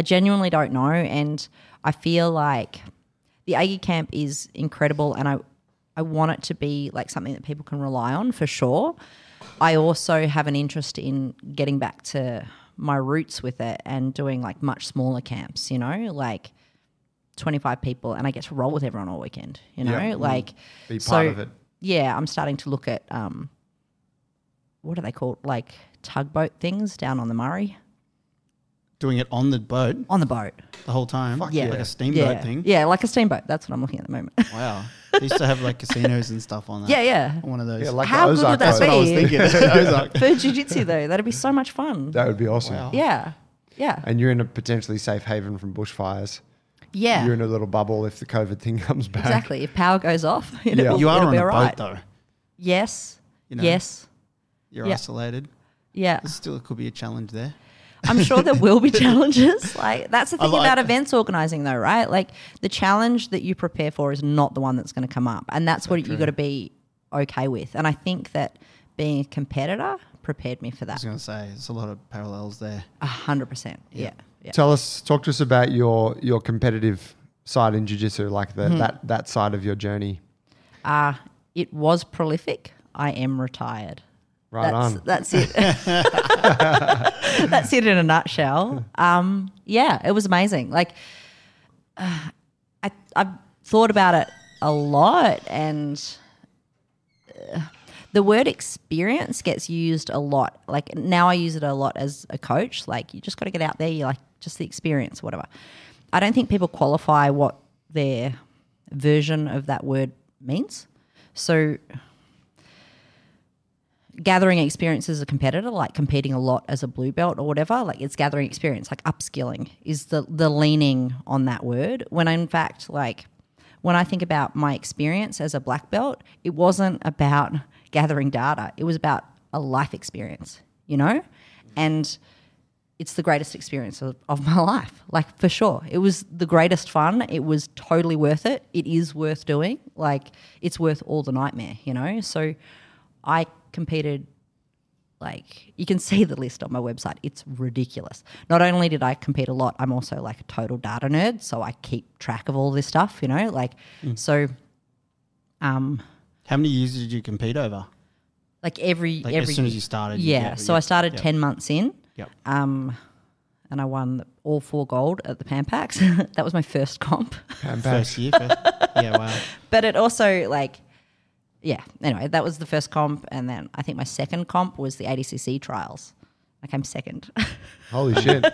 genuinely don't know, and I feel like the Aggie camp is incredible, and I want it to be like something that people can rely on for sure. I also have an interest in getting back to my roots with it and doing like much smaller camps, like 25 people, and I get to roll with everyone all weekend, Yeah. Be part of it. Yeah, I'm starting to look at what are they called? Like tugboat things down on the Murray. Doing it on the boat On the boat. the whole time. yeah. Like a steamboat Yeah. thing. Yeah, like a steamboat. That's what I'm looking at the moment. Wow. They used to have like casinos and stuff on that. Yeah. One of those. Yeah, like How the good Ozark would that boat. That's what I was be? thinking. Ozark. For jiu-jitsu though, that'd be so much fun. That would be awesome. Wow. Yeah. And you're in a potentially safe haven from bushfires. Yeah. You're in a little bubble if the COVID thing comes back. Exactly. If power goes off, Yeah. You are it'll on be a all right. boat though. Yes. You know, Yes. You're Yeah. isolated. Yeah. There still could be a challenge there. I'm sure there will be challenges. Like that's the thing like- about events organizing though, right? Like the challenge that you prepare for is not the one that's going to come up. And that's what you got to be okay with. And I think that being a competitor prepared me for I was that. going to say, there's a lot of parallels there. 100%. Yeah. Talk to us about your competitive side in jiu-jitsu, like that side of your journey. It was prolific. I am retired. That's it. That's it in a nutshell. Yeah, it was amazing. Like, I've thought about it a lot, and the word experience gets used a lot. Like now, I use it a lot as a coach. Like, you just got to get out there. You like just the experience, whatever. I don't think people qualify what their version of that word means. So gathering experience as a competitor, like competing a lot as a blue belt or whatever, like it's gathering experience, like upskilling is the leaning on that word. When in fact, like when I think about my experience as a black belt, it wasn't about gathering data. It was about a life experience, and it's the greatest experience of my life, like for sure. It was the greatest fun. It was totally worth it. It is worth doing. Like it's worth all the nightmare, So I competed, like you can see the list on my website. It's ridiculous. Not only did I compete a lot, I'm also like a total data nerd. So I keep track of all this stuff, So How many years did you compete over? like every As soon as you started? Yeah. So I started Yep. 10 months in. Yep. And I won all 4 gold at the Pan Packs. That was my first comp. First year. Yeah, wow. But it also anyway, that was the first comp. And then I think my second comp was the ADCC trials. I came second. Holy shit.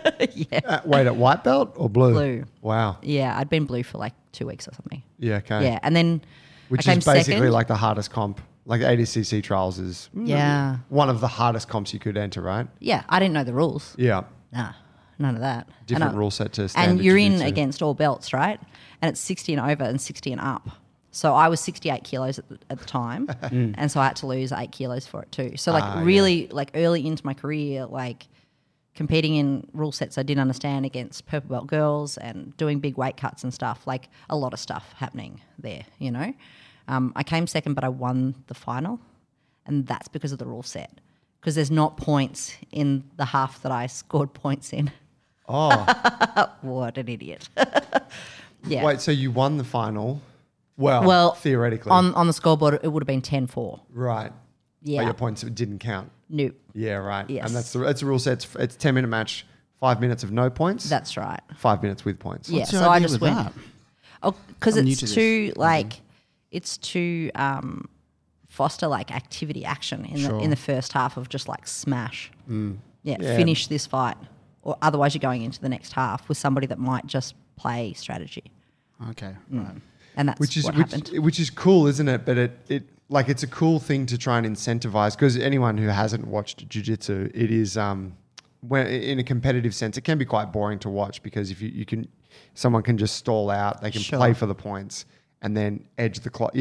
Yeah. Wait, at white belt or blue? Blue. Wow. Yeah, I'd been blue for like 2 weeks or something. Yeah, okay. Yeah, and then Which I came is basically second. like the hardest comp. Like ADCC trials is Yeah. one of the hardest comps you could enter, right? Yeah, I didn't know the rules. Yeah. Nah, none of that. Different And rule set to standard And you're in jiu-jitsu. against all belts, right? And it's 60 and over and 60 and up. So I was 68 kilos at the time, and so I had to lose 8 kilos for it too. So like early into my career, like competing in rule sets I didn't understand against purple belt girls and doing big weight cuts and stuff, like a lot of stuff happening there, I came second, but I won the final, and that's because of the rule set. Because there's not points in the half that I scored points in. Oh. What an idiot. Yeah. Wait, so you won the final? Well, theoretically. On the scoreboard, it would have been 10-4. Right. Yeah. But your points didn't count. Nope. Yeah, right. Yes. And that's the rule set. It's 10-minute match, 5 minutes of no points. That's right. 5 minutes with points. Yeah. What's your So I idea just with went. that? Oh, because I'm new it's to this. too like it's too foster like activity action in the first half of just like smash. Yeah, finish this fight, or otherwise you're going into the next half with somebody that might just play strategy. Okay, right. And that's what happened. Which is cool, isn't it? But it like it's a cool thing to try and incentivize, because anyone who hasn't watched jiu-jitsu, it is when in a competitive sense, it can be quite boring to watch, because if you can, someone can just stall out, they can play for the points and then edge the clock,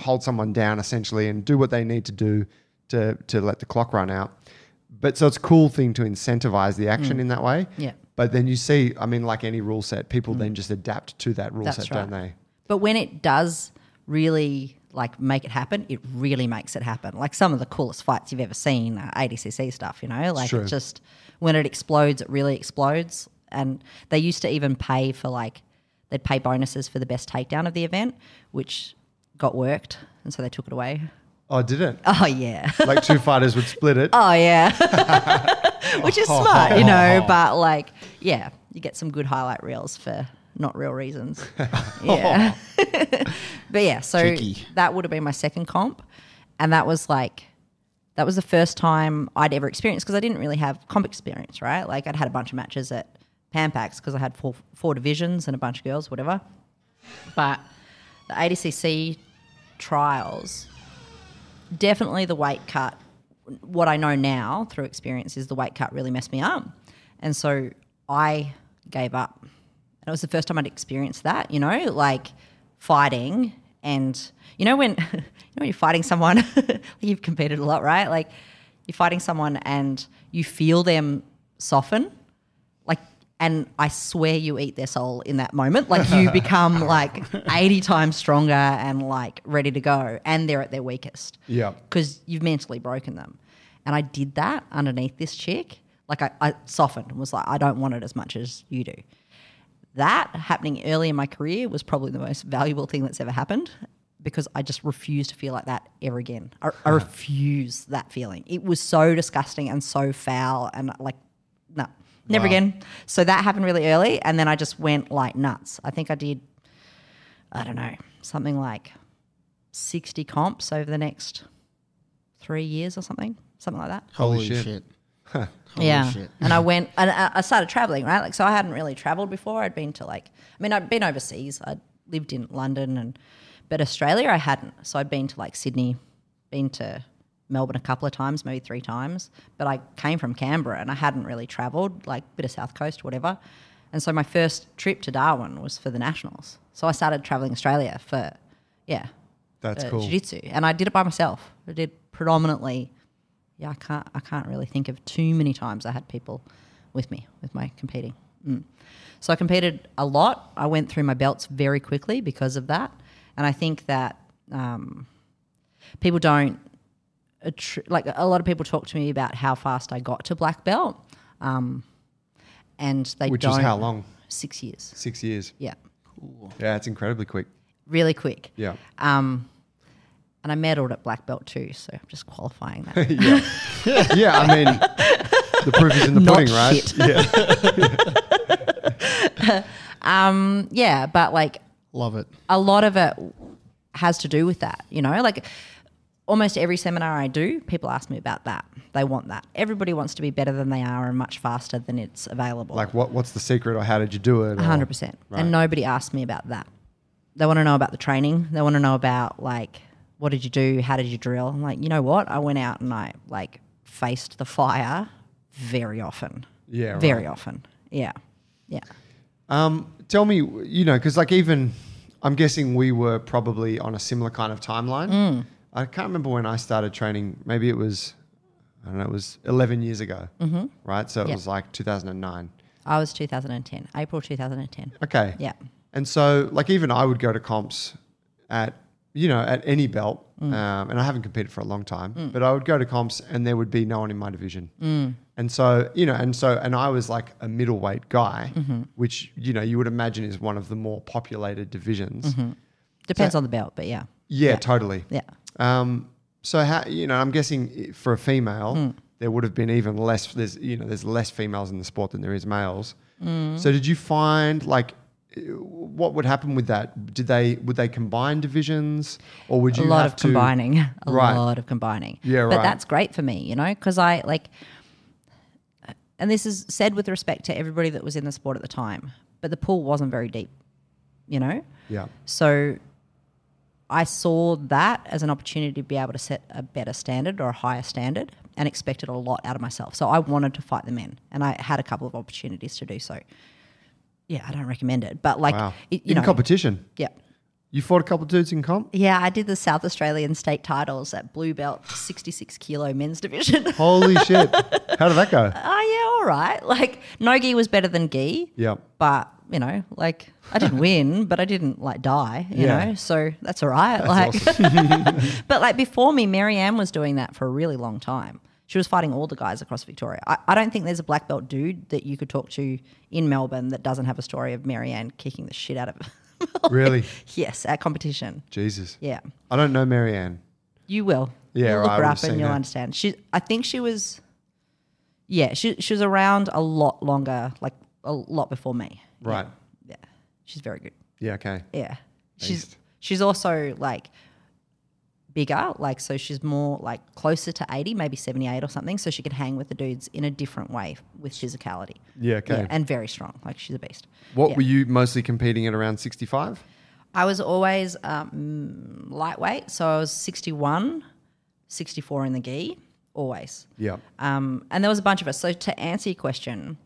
hold someone down essentially and do what they need to do to let the clock run out. But so it's a cool thing to incentivize the action in that way. Yeah. But then you see, I mean, like any rule set, people then just adapt to that rule set, don't they? But when it does really like make it happen, it really makes it happen. Like some of the coolest fights you've ever seen are ADCC stuff, like it just, when it explodes, it really explodes. And they used to even pay for they'd pay bonuses for the best takedown of the event, which got worked. And so they took it away. Oh, did it? Oh, yeah. Like two fighters would split it. Oh, yeah. Which is smart, but you get some good highlight reels for not real reasons. Yeah. But yeah, so Cheeky. that would have been my second comp. And that was the first time I'd ever experienced, because I didn't really have comp experience, right? Like I'd had a bunch of matches at Pampax because I had four divisions and a bunch of girls, whatever. But the ADCC trials, definitely the weight cut, what I know now through experience is the weight cut really messed me up. And so I gave up. And it was the first time I'd experienced that, like fighting. And when you're fighting someone, you've competed a lot, right? Like you're fighting someone and you feel them soften, and I swear you eat their soul in that moment. Like you become like 80 times stronger and like ready to go, and they're at their weakest. Yeah. Because you've mentally broken them. And I did that underneath this chick. Like I softened and was like, I don't want it as much as you do. That happening early in my career was probably the most valuable thing that's ever happened, because I just refuse to feel like that ever again. I refuse that feeling. It was so disgusting and so foul, and like, no. Never again. So that happened really early, and then I just went like nuts. I think I did, I don't know, something like 60 comps over the next 3 years or something like that. Holy shit. Holy shit. And I went, and I started traveling, right? Like, so I hadn't really traveled before. I'd been to I'd been overseas. I'd lived in London, but Australia I hadn't. So I'd been to like Sydney, been to Melbourne a couple of times, maybe 3 times, but I came from Canberra and I hadn't really travelled, like a bit of South Coast, whatever. And so my first trip to Darwin was for the Nationals. So I started travelling Australia for, that's cool. Jiu-jitsu. And I did it by myself. I did predominantly, I can't really think of too many times I had people with me with my competing. So I competed a lot. I went through my belts very quickly because of that. And I think that people don't, like a lot of people talk to me about how fast I got to black belt, and they Which don't. is how long? 6 years. 6 years. Yeah, Yeah, it's incredibly quick. really quick. Yeah. And I medalled at black belt too, so I'm just qualifying that. Yeah, I mean, the proof is in the Not pudding, right? shit. Yeah, but like Love it. a lot of it has to do with that, like almost every seminar I do, people ask me about that. They want that. Everybody wants to be better than they are and much faster than it's available. Like what's the secret, or how did you do it? 100%. Right. And nobody asked me about that. They want to know about the training. They want to know about like, what did you do? How did you drill? I'm like, you know what? I went out and I like faced the fire very often. Yeah, Very often. Yeah. Yeah. Tell me, because like even I'm guessing we were probably on a similar kind of timeline. I can't remember when I started training. Maybe it was, I don't know, it was 11 years ago, right? So it was like 2009. I was 2010, April 2010. Okay. Yeah. And so like even I would go to comps at any belt, and I haven't competed for a long time, but I would go to comps and there would be no one in my division. And so, and I was like a middleweight guy, which, you would imagine is one of the more populated divisions. Depends on the belt, but yeah. Yeah, totally. Yeah. So how, I'm guessing for a female, there would have been even less, there's less females in the sport than there is males. So did you find like, what would happen with that? Would they combine divisions, or would you a lot have of to, combining, a Right. lot of combining. Yeah, But right. that's great for me, you know, because I like, and this is said with respect to everybody that was in the sport at the time, but the pool wasn't very deep, you know? Yeah. So I saw that as an opportunity to be able to set a better standard or a higher standard and expected a lot out of myself. So I wanted to fight the men, and I had a couple of opportunities to do so. Yeah, I don't recommend it, but like, Wow. you In know, competition, yeah. you fought a couple of dudes in comp. Yeah, I did the South Australian state titles at blue belt 66 kilo men's division. Holy shit! How did that go? Oh, yeah, all right. Like, no gi was better than gi. Yeah. But, you know, like, I didn't win, but I didn't, like, die, you Yeah. know? So that's all right. That's like, but, like, before me, Mary Ann was doing that for a really long time. She was fighting all the guys across Victoria. I don't think there's a black belt dude that you could talk to in Melbourne that doesn't have a story of Mary Ann kicking the shit out of Really? Yes, at competition. Jesus. Yeah. I don't know Marianne. You will. Yeah, You'll right, look I her would've up seen and you'll her. understand. I think she was. Yeah, she was around a lot longer, like a lot before me. Yeah, Right. Yeah, she's very good. Yeah. Okay. Yeah, Beast. she's also like bigger, like so she's more like closer to 80, maybe 78 or something. So she could hang with the dudes in a different way with physicality. Yeah. Okay. Yeah, and very strong. Like she's a beast. What Yeah. were you mostly competing at around 65? I was always lightweight, so I was 61, 64 in the gi, always. Yeah. And there was a bunch of us. So to answer your question,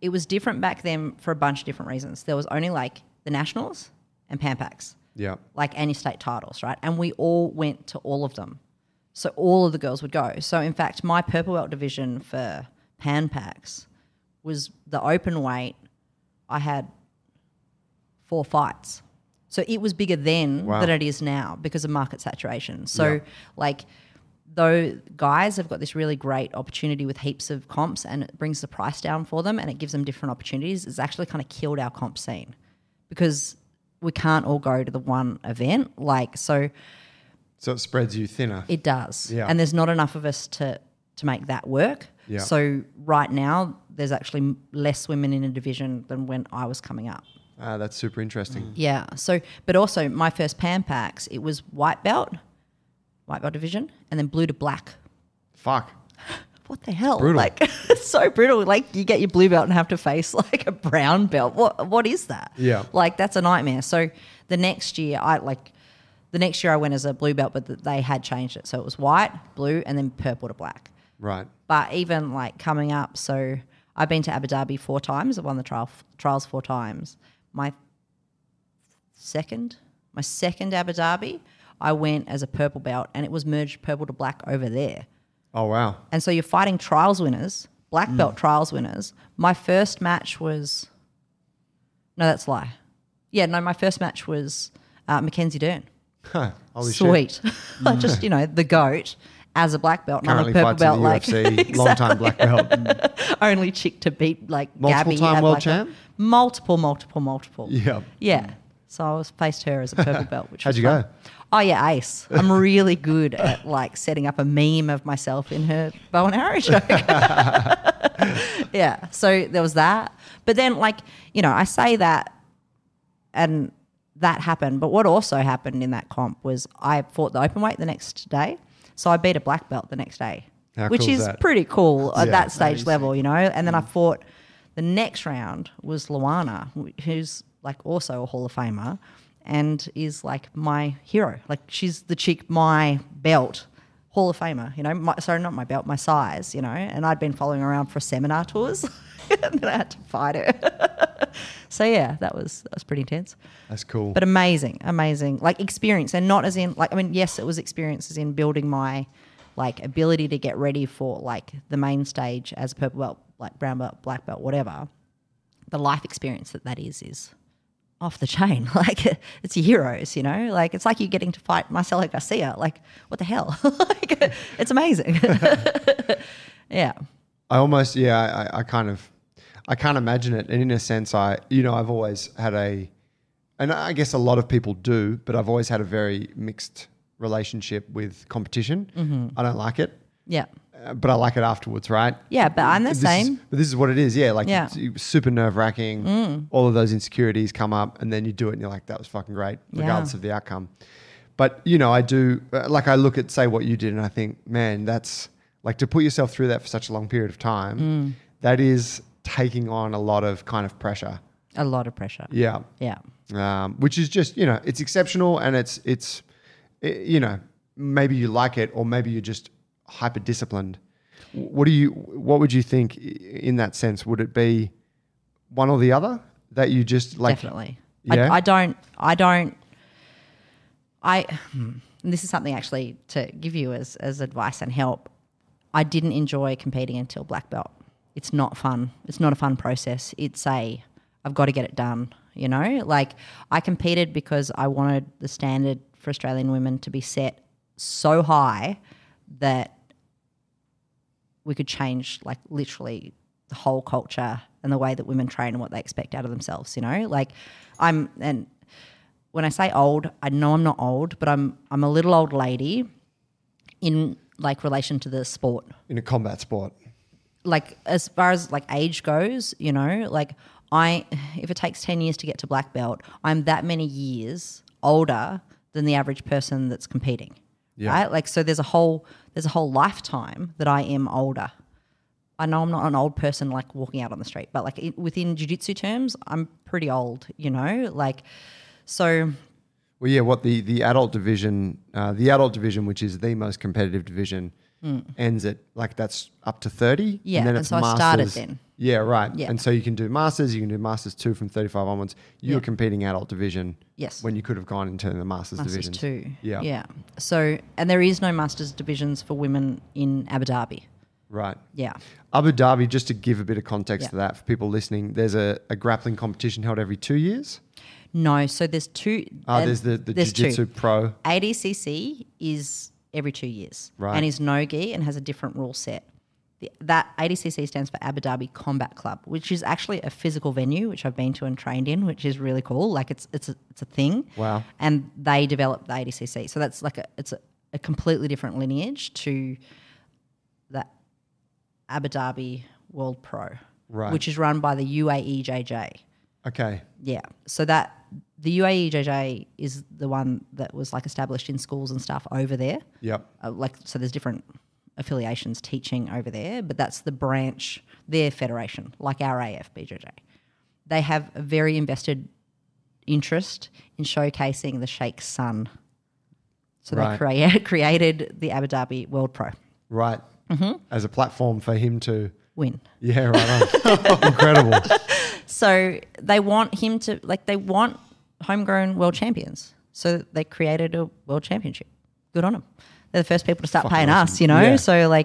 it was different back then for a bunch of different reasons. There was only like the nationals and Pan Packs, Yeah. like any state titles, right? And we all went to all of them. So all of the girls would go. So in fact, my purple belt division for Pan Packs was the open weight. I had 4 fights. So it was bigger then Wow. than it is now because of market saturation. So Yeah. like though guys have got this really great opportunity with heaps of comps and it brings the price down for them and it gives them different opportunities, it's actually kind of killed our comp scene because we can't all go to the one event. Like, so So it spreads you thinner. it does. Yeah. And there's not enough of us to make that work. Yeah. So right now there's actually less women in a division than when I was coming up. That's super interesting. Yeah. So, but also my first Pan Packs, it was white belt division, and then blue to black. Fuck. What the hell? brutal. Like, it's so brutal. Like, you get your blue belt and have to face like a brown belt. What is that? Yeah. Like, that's a nightmare. So the next year, I went as a blue belt, but they had changed it. So it was white, blue, and then purple to black. Right. But even like coming up, so I've been to Abu Dhabi 4 times. I've won the trials 4 times. My second Abu Dhabi, I went as a purple belt and it was merged purple to black over there. Oh, wow. And so you're fighting trials winners, black belt trials winners. My first match was, no, that's a lie. Yeah, no, my first match was Mackenzie Dern. Holy shit. Sweet. Like just, the GOAT as a black belt. And I'm a Currently purple fights in belt, the like UFC, long-time black belt. only chick to beat like Gabby. Multiple-time at world black belt. champ? Multiple. Yeah. Yeah. So I faced her as a purple belt, which How'd was you fun. go? Oh yeah, ace. I'm really good at like setting up a meme of myself in her bow and arrow joke. Yeah. So there was that. But then I say that and that happened. But what also happened in that comp was I fought the open weight the next day. So I beat a black belt the next day, How which cool is is that? pretty cool at Yeah, that that stage is level, And then I fought the next round was Luana, who's like also a Hall of Famer and is like my hero. Like she's the chick, my belt, Hall of Famer, sorry, not my belt, my size, and I'd been following her around for seminar tours and then I had to fight her. So yeah, that was pretty intense. That's cool. But amazing, like experience, and not as in yes, it was experience as in building my like ability to get ready for like the main stage as a purple belt, like brown belt, black belt, whatever. The life experience that is off the chain. Like it's your heroes, like it's like you getting to fight Marcelo Garcia. Like what the hell? Like, it's amazing. Yeah. I can't imagine it. And in a sense, I've always had and I guess a lot of people do, but I've always had a very mixed relationship with competition. I don't like it. Yeah. but I like it afterwards, right? Yeah, but I'm the same. But this is what it is, yeah. Like Yeah. it's super nerve-wracking. All of those insecurities come up, and then you do it, and you're like, that was fucking great, regardless of the outcome. But, you know, I do, like I look at, say, what you did, and I think, man, that's, like to put yourself through that for such a long period of time, that is taking on a lot of kind of pressure. A lot of pressure. Yeah. Yeah. Which is just, you know, it's exceptional, and it's you know, maybe you like it, or maybe you're just hyper disciplined. What would you think in that sense? Would it be one or the other that you just like? Definitely. Yeah? And this is something actually to give you as advice and help. I didn't enjoy competing until black belt. It's not fun. It's not a fun process. I've got to get it done, you know? Like I competed because I wanted the standard for Australian women to be set so high that we could change like literally the whole culture and the way that women train and what they expect out of themselves, you know? Like and when I say old, I know I'm not old, but I'm a little old lady in like relation to the sport. In a combat sport. Like as far as like age goes, you know, like if it takes 10 years to get to black belt, I'm that many years older than the average person that's competing. Yeah. Right? Like so there's a whole lifetime that I am older. I know I'm not an old person like walking out on the street, but like within jiu-jitsu terms, I'm pretty old, you know? Like so. Well, yeah, what the adult division, which is the most competitive division, ends at like that's up to 30. Yeah, and then so I started then. Yeah, right. Yeah. And so you can do Masters, you can do Masters 2 from 35 onwards. You were competing adult division. Yes. When you could have gone into the Masters division. Masters 2. Yeah. Yeah. So, and there is no Masters divisions for women in Abu Dhabi. Right. Yeah. Abu Dhabi, just to give a bit of context to that for people listening, there's a grappling competition held every 2 years. No, so there's two. There's the Jiu-Jitsu Pro. ADCC is every 2 years. Right. And is no-gi and has a different rule set. That ADCC stands for Abu Dhabi Combat Club, which is actually a physical venue, which I've been to and trained in, which is really cool. Like it's a thing. Wow. And they developed the ADCC. So that's like it's a completely different lineage to the Abu Dhabi World Pro, right, which is run by the UAEJJ. Okay. Yeah. So that the UAEJJ is the one that was like established in schools and stuff over there. Yep. So there's different affiliations teaching over there, but that's the branch, their federation, like our AFBJJ. They have a very invested interest in showcasing the Sheikh's son. So they created the Abu Dhabi World Pro. Right. Mm-hmm. As a platform for him to win. Yeah, right on. Incredible. So they want him to, they want homegrown world champions. So they created a world championship. Good on them. They're the first people to start paying us, you know? Yeah. So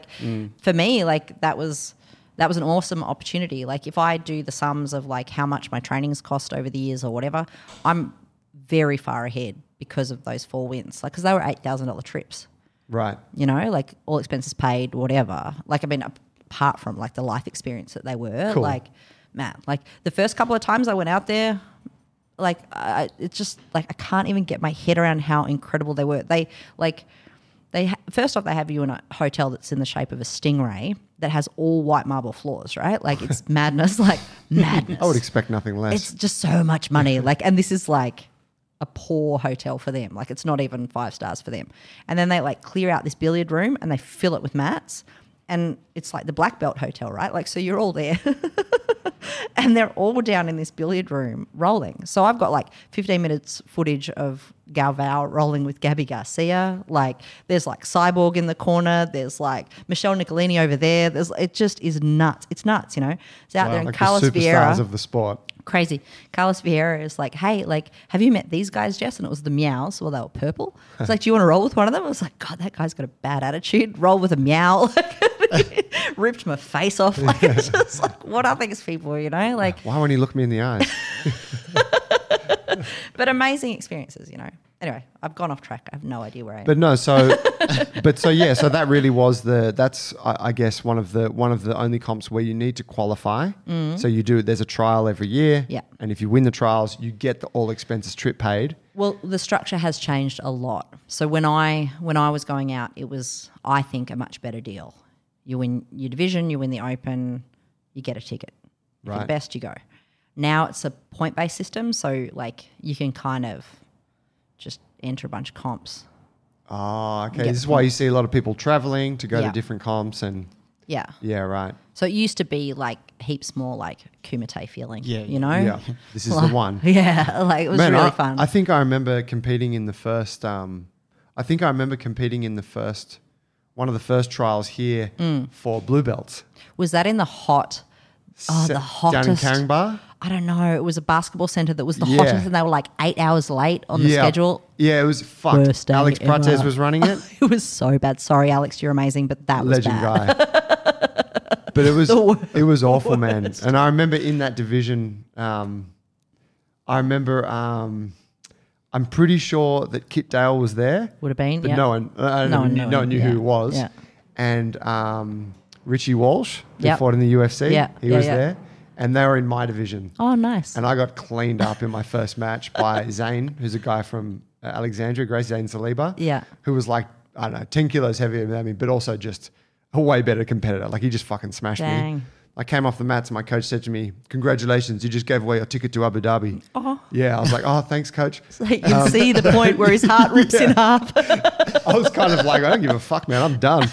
for me, that was an awesome opportunity. Like if I do the sums of how much my training's cost over the years or whatever, I'm very far ahead because of those 4 wins. Because they were $8,000 trips. Right. You know, all expenses paid, whatever. Apart from the life experience that they were, cool. Man, the first couple of times I went out there, it's just I can't even get my head around how incredible they were. First off, they have you in a hotel that's in the shape of a stingray that has all white marble floors, right? It's madness, madness. I would expect nothing less. It's just so much money. And this is a poor hotel for them. It's not even 5 stars for them. And then they clear out this billiard room and they fill it with mats. And it's the black belt hotel, right? So you're all there. And they're all down in this billiard room rolling. So I've got 15 minutes footage of Galvao rolling with Gabby Garcia. There's Cyborg in the corner. There's Michelle Nicolini over there. It just is nuts. It's nuts, you know. It's out there. And Carlos the Vieira. Superstars of the sport. Crazy. Carlos Vieira is hey, have you met these guys, Jess? And it was the Meows. Well, they were purple. It's do you want to roll with one of them? I was God, that guy's got a bad attitude. Roll with a Meow. Ripped my face off. It's just what are these people, you know? Why won't he look me in the eyes? But amazing experiences, you know. Anyway, I've gone off track. I have no idea where I am. But no, so that really was that's I guess one of the only comps where you need to qualify. So there's a trial every year. Yeah. And if you win the trials, you get the all expenses trip paid. Well, the structure has changed a lot. So when I was going out, it was, I think, a much better deal. you win your division, you win the open, you get a ticket. If you're the Right. best, you go. Now it's a point-based system, so like you can kind of just enter a bunch of comps. Oh, okay. Get This is why you points. see a lot of people traveling to go Yeah. to different comps and Yeah. yeah, right. So it used to be like heaps more like Kumite feeling. Yeah, You know? Yeah, this is the Like- one. Yeah. Like it was Man, really fun. I think I remember competing in the first. I think I remember competing in the first one of the first trials here for blue belts. was that in the hot? Oh, Set the hottest. down in Caringbah. I don't know. It was a basketball center that was the Yeah. hottest, and they were like 8 hours late on the schedule. Yeah, it was fucked. Worst day Alex Prates ever. was running it. It was so bad. Sorry, Alex, you're amazing, but that was Legend bad. guy. But it was The worst. it was awful, man. And I remember in that division, I remember I'm pretty sure that Kit Dale was there. Would have been, But yeah. no one knew who yeah, he was. yeah. And Richie Walsh, who Yep. fought in the UFC, Yeah, he yeah, was yeah. there. And they were in my division. Oh, nice. And I got cleaned up in my first match by Zane, who's a guy from Alexandria, Grace Zane Saliba. Yeah. Who was like, I don't know, 10 kilos heavier than me, but also just a way better competitor. Like he just fucking smashed me. Dang. I came off the mats and my coach said to me, "Congratulations, you just gave away your ticket to Abu Dhabi." Oh. Yeah, I was like, "Oh, thanks, coach." So you can see the point where his heart rips in half. I was kind of like, I don't give a fuck, man. I'm done.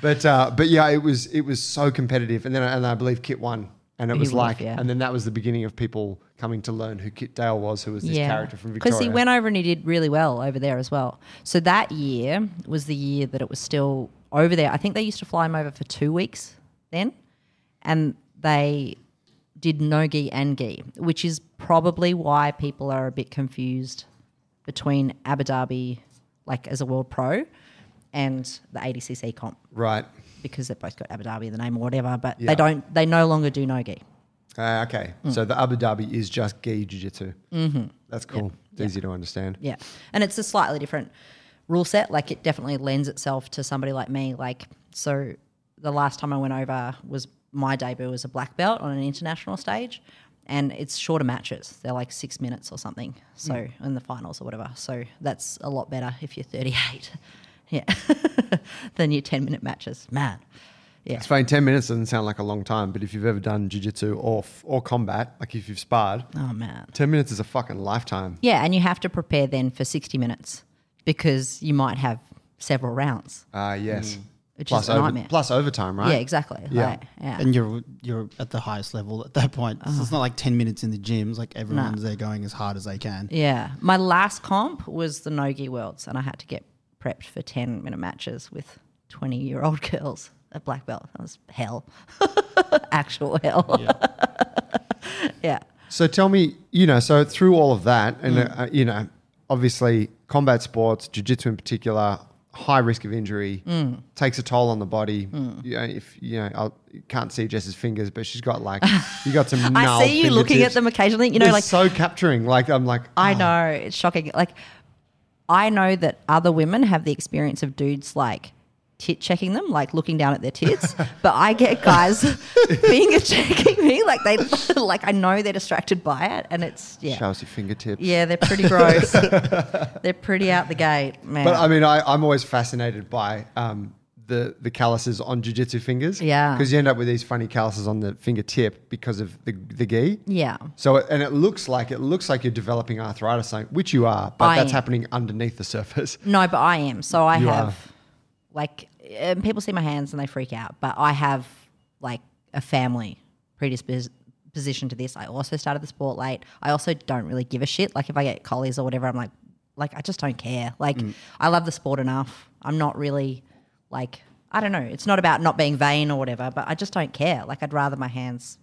But yeah, it was so competitive, and I believe Kit won, and it He was would've, like, yeah. and then that was the beginning of people coming to learn who Kit Dale was, who was this character from Victoria. Because he went over and he did really well over there as well. So that year was the year that it was still over there. I think they used to fly him over for 2 weeks then, and they did no gi and gi, which is probably why people are a bit confused between Abu Dhabi, like as a world pro, and the ADCC comp, Right. because they've both got Abu Dhabi in the name or whatever, but Yeah. they no longer do no gi. Okay. So the Abu Dhabi is just gi jiu-jitsu. Mm-hmm. That's cool. It's easy to understand. Yeah. And it's a slightly different rule set. Like it definitely lends itself to somebody like me. Like, so the last time I went over was my debut as a black belt on an international stage, and it's shorter matches. They're like 6 minutes or something. So in the finals or whatever. So that's a lot better if you're 38. Yeah. than your 10-minute matches. Man. Yeah. It's funny, 10 minutes doesn't sound like a long time, but if you've ever done jiu-jitsu or combat, like if you've sparred, Oh man. 10 minutes is a fucking lifetime. Yeah, and you have to prepare then for 60 minutes because you might have several rounds. Yes. Which is a nightmare. Plus overtime, right? Yeah, exactly. Yeah. Like, yeah. And you're at the highest level at that point. So it's not like 10 minutes in the gyms. Like everyone's there going as hard as they can. Yeah. My last comp was the No-Gi Worlds, and I had to get prepped for 10-minute matches with 20-year-old girls at black belt. That was hell. Actual hell. Yeah. So tell me, so through all of that, and obviously combat sports, jiu-jitsu in particular, high risk of injury, takes a toll on the body. I can't see Jess's fingers, but she's got you got some. I see you looking at them occasionally. It's like so capturing. Like I'm like, I oh. know, it's shocking. Like I know that other women have the experience of dudes like tit checking them, like looking down at their tits, but I get guys finger checking me, like they, like I know they're distracted by it, and it's Shows your fingertips. yeah, they're pretty gross. They're pretty out the gate, man. But I mean, I'm always fascinated by the calluses on jiu-jitsu fingers. Yeah. Because you end up with these funny calluses on the fingertip because of the gi. Yeah. So it looks like you're developing arthritis, which you are, but I that's am. happening underneath the surface. No, but I am. So I You have, people see my hands and they freak out, but I have like a family predisposition to this. I also started the sport late. I also don't really give a shit. Like if I get collies or whatever, I'm like I just don't care. I love the sport enough. I'm not really I don't know. It's not about not being vain or whatever, but I just don't care. Like I'd rather my hands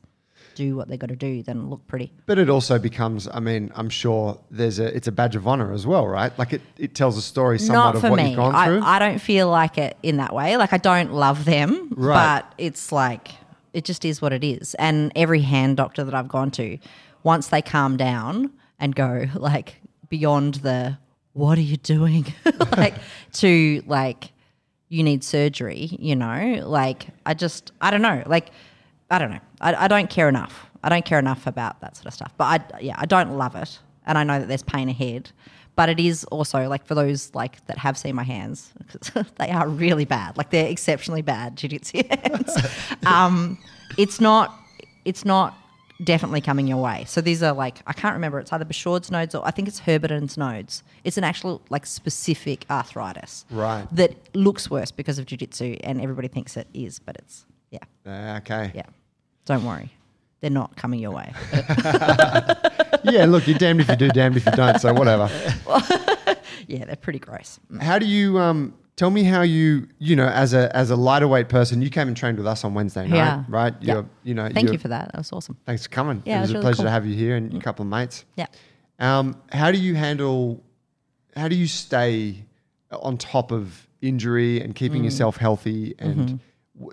do what they got to do than look pretty. But it also becomes, I mean, I'm sure it's a badge of honor as well, right? Like it tells a story somewhat Not of for what me. you've gone through. I don't feel like it in that way. Like I don't love them, Right. but it's like it just is what it is. And every hand doctor that I've gone to, once they calm down and go like beyond the what are you doing, to you need surgery, I don't know. I don't know. I don't care enough. I don't care enough about that sort of stuff. But I don't love it. And I know that there's pain ahead. But it is also like for those like that have seen my hands, they are really bad. Like they're exceptionally bad jiu-jitsu hands. It's not definitely coming your way. So these are like, I can't remember, it's either Bashord's nodes or I think it's Herberton's nodes. It's an actual like specific arthritis. Right. That looks worse because of jiu-jitsu and everybody thinks it is, but it's, Okay. yeah. Don't worry. They're not coming your way. Yeah, look, you're damned if you do, damned if you don't, so whatever. Yeah, they're pretty gross. How do you tell me how you know, as a lighter weight person, you came and trained with us on Wednesday night, Yeah. right? Yeah. Thank you for that. That was awesome. Thanks for coming. Yeah, it was a really pleasure cool. to have you here and a couple of mates. Yeah. How do you stay on top of injury and keeping yourself healthy? And,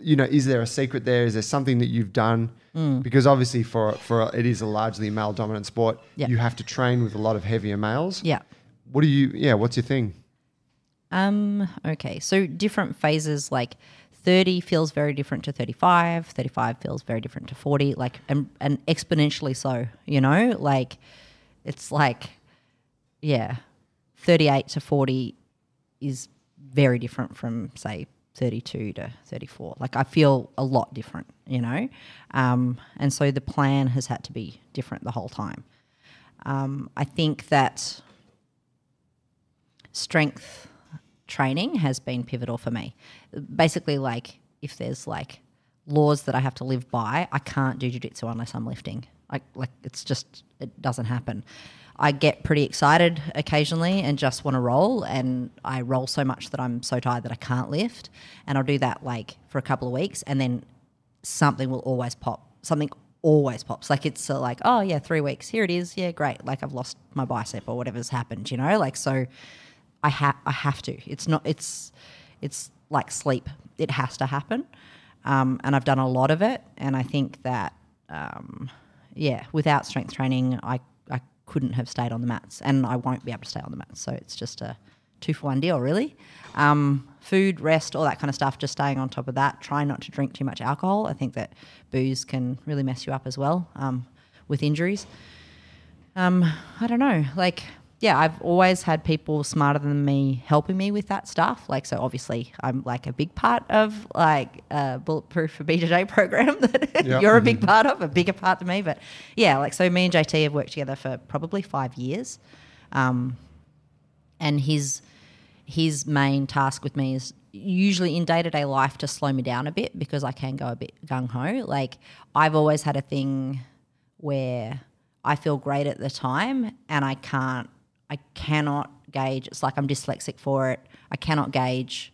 you know, is there a secret there? Is there something that you've done? Because obviously for it is a largely male dominant sport. Yeah. You have to train with a lot of heavier males. Yeah. What's your thing? Okay. So different phases, like 30 feels very different to 35. 35 feels very different to 40, like, and exponentially so, you know, like it's like, 38 to 40 is very different from say 32 to 34. Like I feel a lot different, you know? And so the plan has had to be different the whole time. I think that strength training has been pivotal for me. Basically, like if there's like laws that I have to live by, I can't do jiu-jitsu unless I'm lifting. Like it's just, it doesn't happen. I get pretty excited occasionally and just want to roll, and I roll so much that I'm so tired that I can't lift, and I'll do that like for a couple of weeks, and then something will always pop. Something always pops. Like it's like, oh yeah, 3 weeks, here it is. Yeah, great. Like I've lost my bicep or whatever's happened, you know? Like so I have to. It's like sleep. It has to happen. And I've done a lot of it, and I think that without strength training I couldn't have stayed on the mats, and I won't be able to stay on the mats. So it's just a 2-for-1 deal, really. Food, rest, all that kind of stuff, just staying on top of that. Try not to drink too much alcohol. I think that booze can really mess you up as well with injuries. I don't know. Like, yeah, I've always had people smarter than me helping me with that stuff. Like, so obviously I'm like a big part of like Bulletproof for BJJ program that you're a big part of, a bigger part than me. But yeah, like, so me and JT have worked together for probably 5 years. And his main task with me is usually in day-to-day life to slow me down a bit, because I can go a bit gung-ho. Like I've always had a thing where I feel great at the time and I cannot gauge. It's like I'm dyslexic for it. I cannot gauge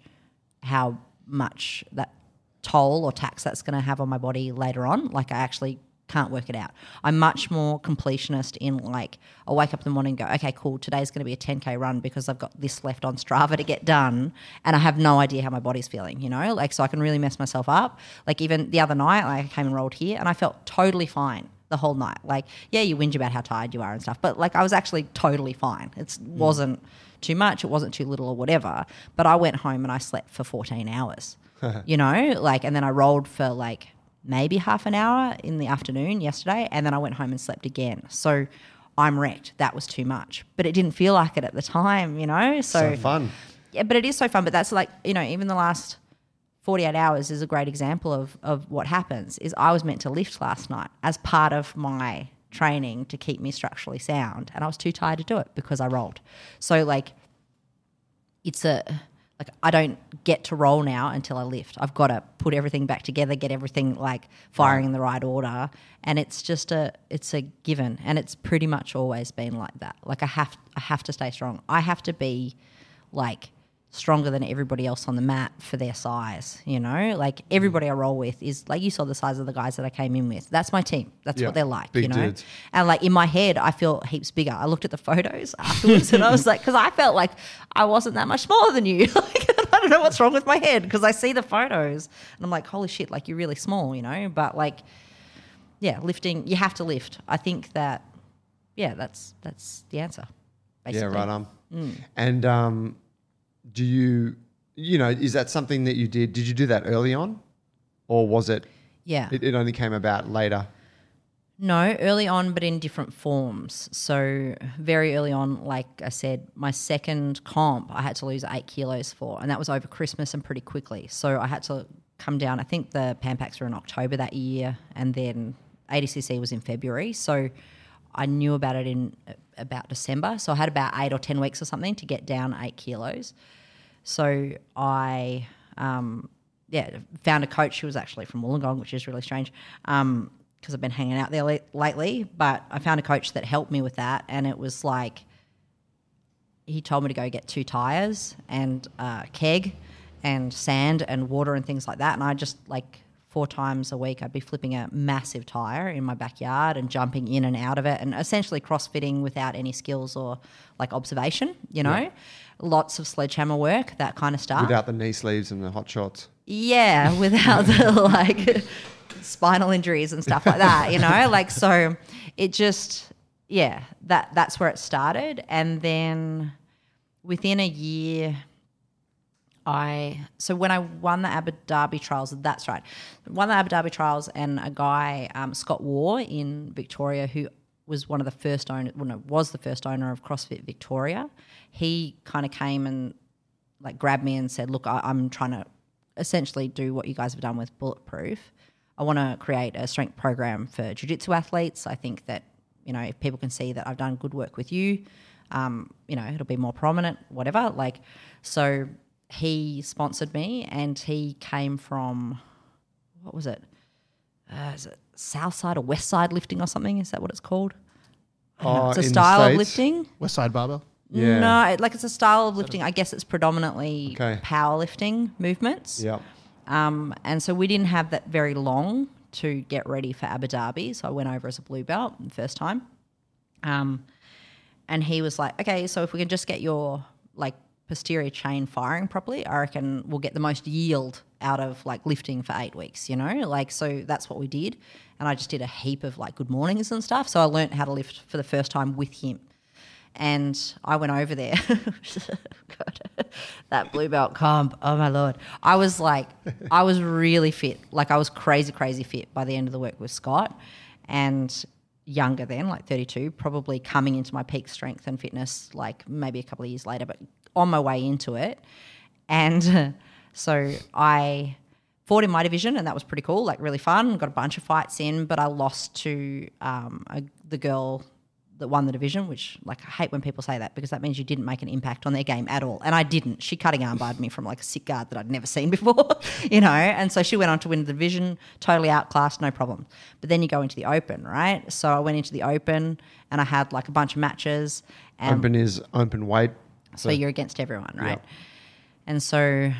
how much that toll or tax that's going to have on my body later on. Like I actually can't work it out. I'm much more completionist in like, I'll wake up in the morning and go, okay, cool, today's going to be a 10K run because I've got this left on Strava to get done, and I have no idea how my body's feeling, you know? Like, so I can really mess myself up. Like even the other night, I came and rolled here and I felt totally fine the whole night. Like, yeah, you whinge about how tired you are and stuff, but like I was actually totally fine. It wasn't too much, it wasn't too little or whatever, but I went home and I slept for 14 hours, you know, like, and then I rolled for like maybe half an hour in the afternoon yesterday, and then I went home and slept again. So I'm wrecked. That was too much, but it didn't feel like it at the time, you know? So fun. Yeah, but it is so fun. But that's like, you know, even the last 48 hours is a great example of what happens. Is I was meant to lift last night as part of my training to keep me structurally sound, and I was too tired to do it because I rolled. So like I don't get to roll now until I lift. I've got to put everything back together, get everything like firing in the right order, and it's a given, and it's pretty much always been like that. Like I have to stay strong. I have to be like stronger than everybody else on the mat for their size, you know? Like everybody I roll with is like, you saw the size of the guys that I came in with. That's my team. That's what they're like, big you know? dudes. And like in my head, I feel heaps bigger. I looked at the photos afterwards and I was like, because I felt like I wasn't that much smaller than you. Like, I don't know what's wrong with my head, because I see the photos and I'm like, holy shit, like you're really small, you know? But like, yeah, lifting, you have to lift. I think that, yeah, that's the answer, basically. Yeah, right on. And do you know, is that something that you did you do that early on, or was it? Yeah. It only came about later? No, early on, but in different forms. So very early on, like I said, my second comp, I had to lose 8 kilos for, and that was over Christmas and pretty quickly. So I had to come down. I think the Pan Packs were in October that year, and then ADCC was in February. So I knew about it in about December. So I had about 8 or 10 weeks or something to get down 8 kilos. So I, found a coach who was actually from Wollongong, which is really strange. Because I've been hanging out there lately, but I found a coach that helped me with that, and it was like he told me to go get 2 tyres and keg and sand and water and things like that, and I just 4 times a week I'd be flipping a massive tyre in my backyard and jumping in and out of it and essentially crossfitting without any skills or observation, Lots of sledgehammer work, that kind of stuff. Without the knee sleeves and the hot shots. Yeah, without the spinal injuries and stuff like that, so it just, that's where it started. And then within a year, when I won the Abu Dhabi trials, that's right, won the Abu Dhabi trials, and a guy, Scott Waugh in Victoria, who was one of the first owners, was the first owner of CrossFit Victoria. He kind of came and grabbed me and said, look, I'm trying to essentially do what you guys have done with Bulletproof. I want to create a strength program for jiu-jitsu athletes. I think that, if people can see that I've done good work with you, it'll be more prominent, whatever. So he sponsored me, and he came from, what was it? Is it South Side or West Side lifting or something? Is that what it's called? It's a style of lifting. West Side Barbell? Yeah. No, it's a style of lifting. I guess it's predominantly powerlifting movements. Yeah. And so we didn't have that very long to get ready for Abu Dhabi. So I went over as a blue belt the first time. And he was like, okay, so if we can just get your posterior chain firing properly, I reckon we'll get the most yield out of lifting for 8 weeks, so that's what we did. And I just did a heap of good mornings and stuff. So I learned how to lift for the first time with him. And I went over there. God, that blue belt comp, oh my Lord. I was really fit. I was crazy, crazy fit by the end of the work with Scott, and younger then, 32, probably coming into my peak strength and fitness, maybe a couple of years later, but on my way into it. And so I fought in my division, and that was pretty cool, really fun. Got a bunch of fights in, but I lost to the girl that won the division, which I hate when people say that, because that means you didn't make an impact on their game at all. And I didn't. She cutting armbarred me from a sick guard that I'd never seen before, and so she went on to win the division, totally outclassed, no problem. But then you go into the open, right? So I went into the open, and I had a bunch of matches. And Open is open weight. So you're against everyone, right? Yep. And so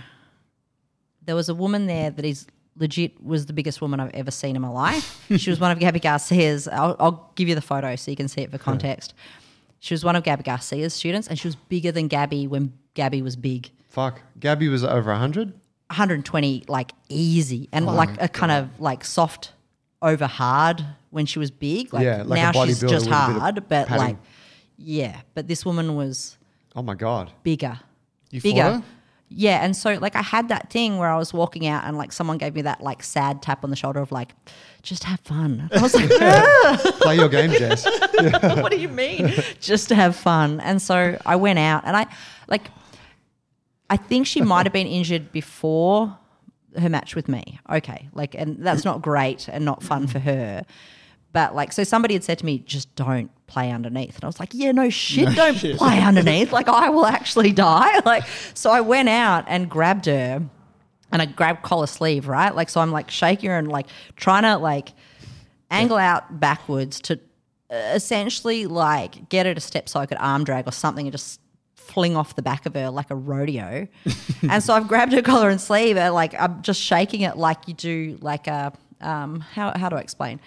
there was a woman there that is legit was the biggest woman I've ever seen in my life. She was one of Gabby Garcia's. I'll give you the photo so you can see it for context. She was one of Gabby Garcia's students, and she was bigger than Gabby when Gabby was big. Fuck. Gabby was over 100? 120, easy. And a kind of soft over hard when she was big. Now she's just hard, but padding. but this woman was... Oh my God. Bigger. You bigger. fought her? Yeah, and so I had that thing where I was walking out and someone gave me that sad tap on the shoulder of just have fun. I was like, Play your game, Jess. What do you mean? Just to have fun. And so I went out, and I think she might have been injured before her match with me. Okay, and that's not great and not fun for her. But so somebody had said to me, just don't play underneath. And I was like, yeah, no shit, don't play underneath. I will actually die. So I went out and grabbed her, and I grabbed collar sleeve, right? So I'm shaking her and trying to angle out backwards to essentially get her to step so I could arm drag or something and just fling off the back of her like a rodeo. And so I've grabbed her collar and sleeve and I'm just shaking it like you do a, how do I explain?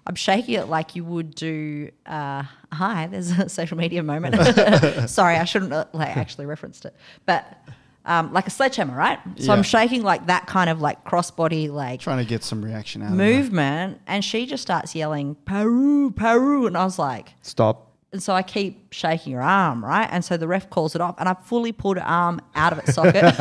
I'm shaking it like you would do, hi, there's a social media moment. Sorry, I shouldn't actually referenced it. But like a sledgehammer, right? So I'm shaking that kind of crossbody trying to get some reaction out movement, of and she just starts yelling, Paru, Paru. And I was like... Stop. And so I keep shaking her arm, right? And so the ref calls it off, and I fully pulled her arm out of its socket,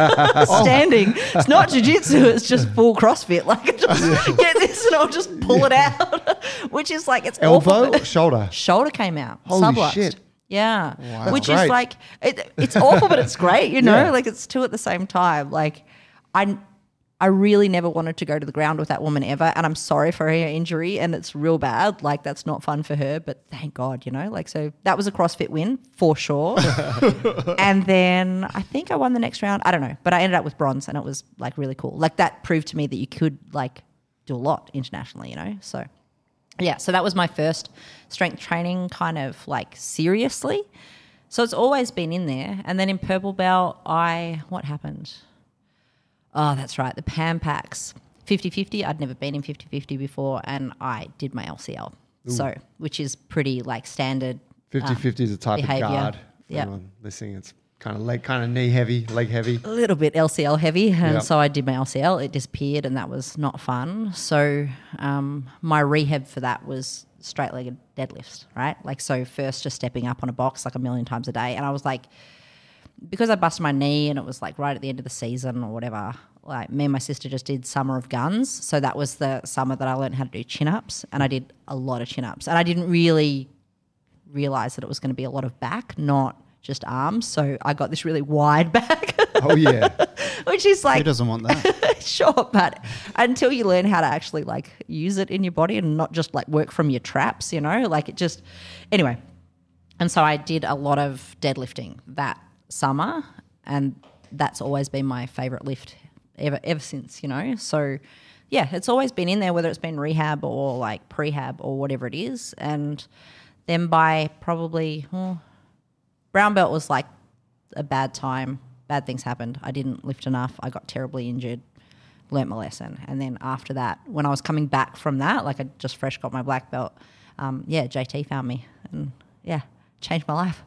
standing. It's not jiu-jitsu, it's just full CrossFit. Just get this and I'll just pull it out. which is like it's awful. Elbow or shoulder? Shoulder came out. Holy subluxed. shit. Yeah, Wow. which That's is great. like it's awful, but it's great. You know, Yeah. like it's two at the same time. Like I really never wanted to go to the ground with that woman ever, and I'm sorry for her injury, and it's real bad. Like that's not fun for her, but thank God, you know. Like so, that was a CrossFit win for sure. And then I think I won the next round. I don't know, but I ended up with bronze, and it was like really cool. Like that proved to me that you could like do a lot internationally, you know. So yeah, so that was my first strength training kind of like seriously. So it's always been in there, and then in purple belt, what happened? Oh, that's right. The Pan Packs 50-50. I'd never been in 50-50 before, and I did my LCL. So, which is pretty like standard. 50-50 is a type behaviour. of guard. For Yep. anyone listening, it's kind of knee heavy, leg heavy. A little bit LCL heavy, and Yep. so I did my LCL. It disappeared, and that was not fun. So, my rehab for that was straight-legged deadlifts, right? Like, so first just stepping up on a box like a million times a day, and I was like, because I busted my knee and it was like right at the end of the season or whatever, like me and my sister just did Summer of Guns. So that was the summer that I learned how to do chin-ups, and I did a lot of chin-ups. And I didn't really realise that it was going to be a lot of back, not just arms. So I got this really wide back. Oh, yeah. Which is Who like, doesn't want that? sure, but until you learn how to actually like use it in your body and not just like work from your traps, you know, like it just, anyway. And so I did a lot of deadlifting that summer, and that's always been my favourite lift ever since, you know. So yeah, it's always been in there, whether it's been rehab or like prehab or whatever it is. And then by probably brown belt was like a bad time. Bad things happened. I didn't lift enough. I got terribly injured. Learnt my lesson. And then after that, when I was coming back from that, like I just fresh got my black belt, JT found me and changed my life,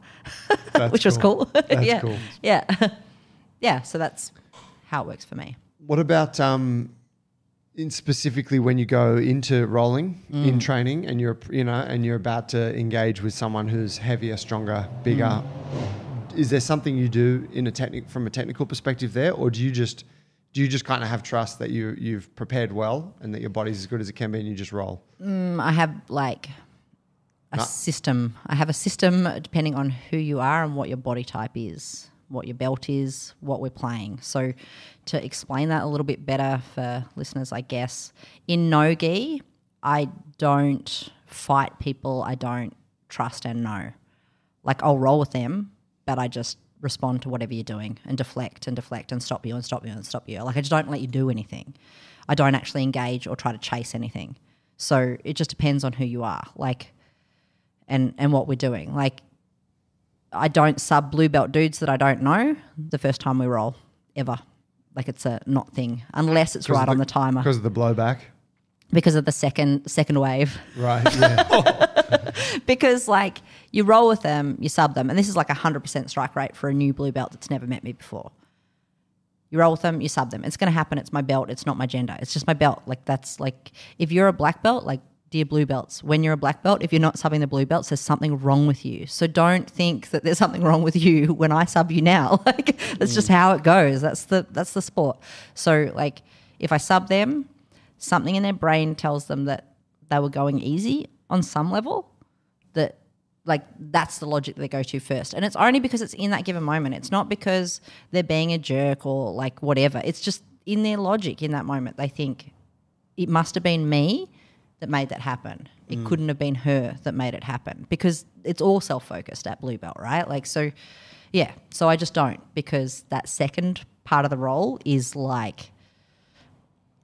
which was cool. That's yeah. cool. Yeah. Yeah. So that's how it works for me. What about in specifically when you go into rolling in training and you're about to engage with someone who's heavier, stronger, bigger? Is there something you do from a technical perspective there, or do you just kind of have trust that you've prepared well and that your body's as good as it can be and you just roll? I have like a system. I have a system depending on who you are and what your body type is, what your belt is, what we're playing. So to explain that a little bit better for listeners, I guess, in no-gi, I don't fight people I don't trust and know. Like I'll roll with them, but I just respond to whatever you're doing and deflect and stop you and stop you and stop you. Like I just don't let you do anything. I don't actually engage or try to chase anything. So it just depends on who you are, like, and what we're doing. Like I don't sub blue belt dudes that I don't know the first time we roll ever. Like it's a not thing unless it's right on the timer. Because of the blowback? Because of the second wave. Right, yeah. Because like you roll with them, you sub them, and this is like 100% strike rate for a new blue belt that's never met me before. You roll with them, you sub them. It's going to happen. It's my belt. It's not my gender. It's just my belt. Like that's like if you're a black belt, like dear blue belts, when you're a black belt, if you're not subbing the blue belts, there's something wrong with you. So don't think that there's something wrong with you when I sub you now. Like that's just how it goes. That's the sport. So like if I sub them, something in their brain tells them that they were going easy on some level, that like that's the logic they go to first. And it's only because it's in that given moment. It's not because they're being a jerk or like whatever. It's just in their logic in that moment. They think it must have been me that made that happen. It couldn't have been her that made it happen, because it's all self-focused at blue belt, right? Like, so yeah, so I just don't, because that second part of the role is like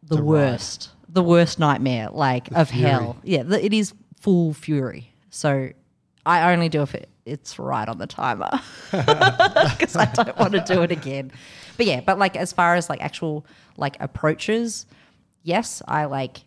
the worst nightmare, like of fury. hell. Yeah, it is full fury. So I only do if it's right on the timer, because I don't want to do it again. But yeah, but like as far as like actual like approaches, yes, I like.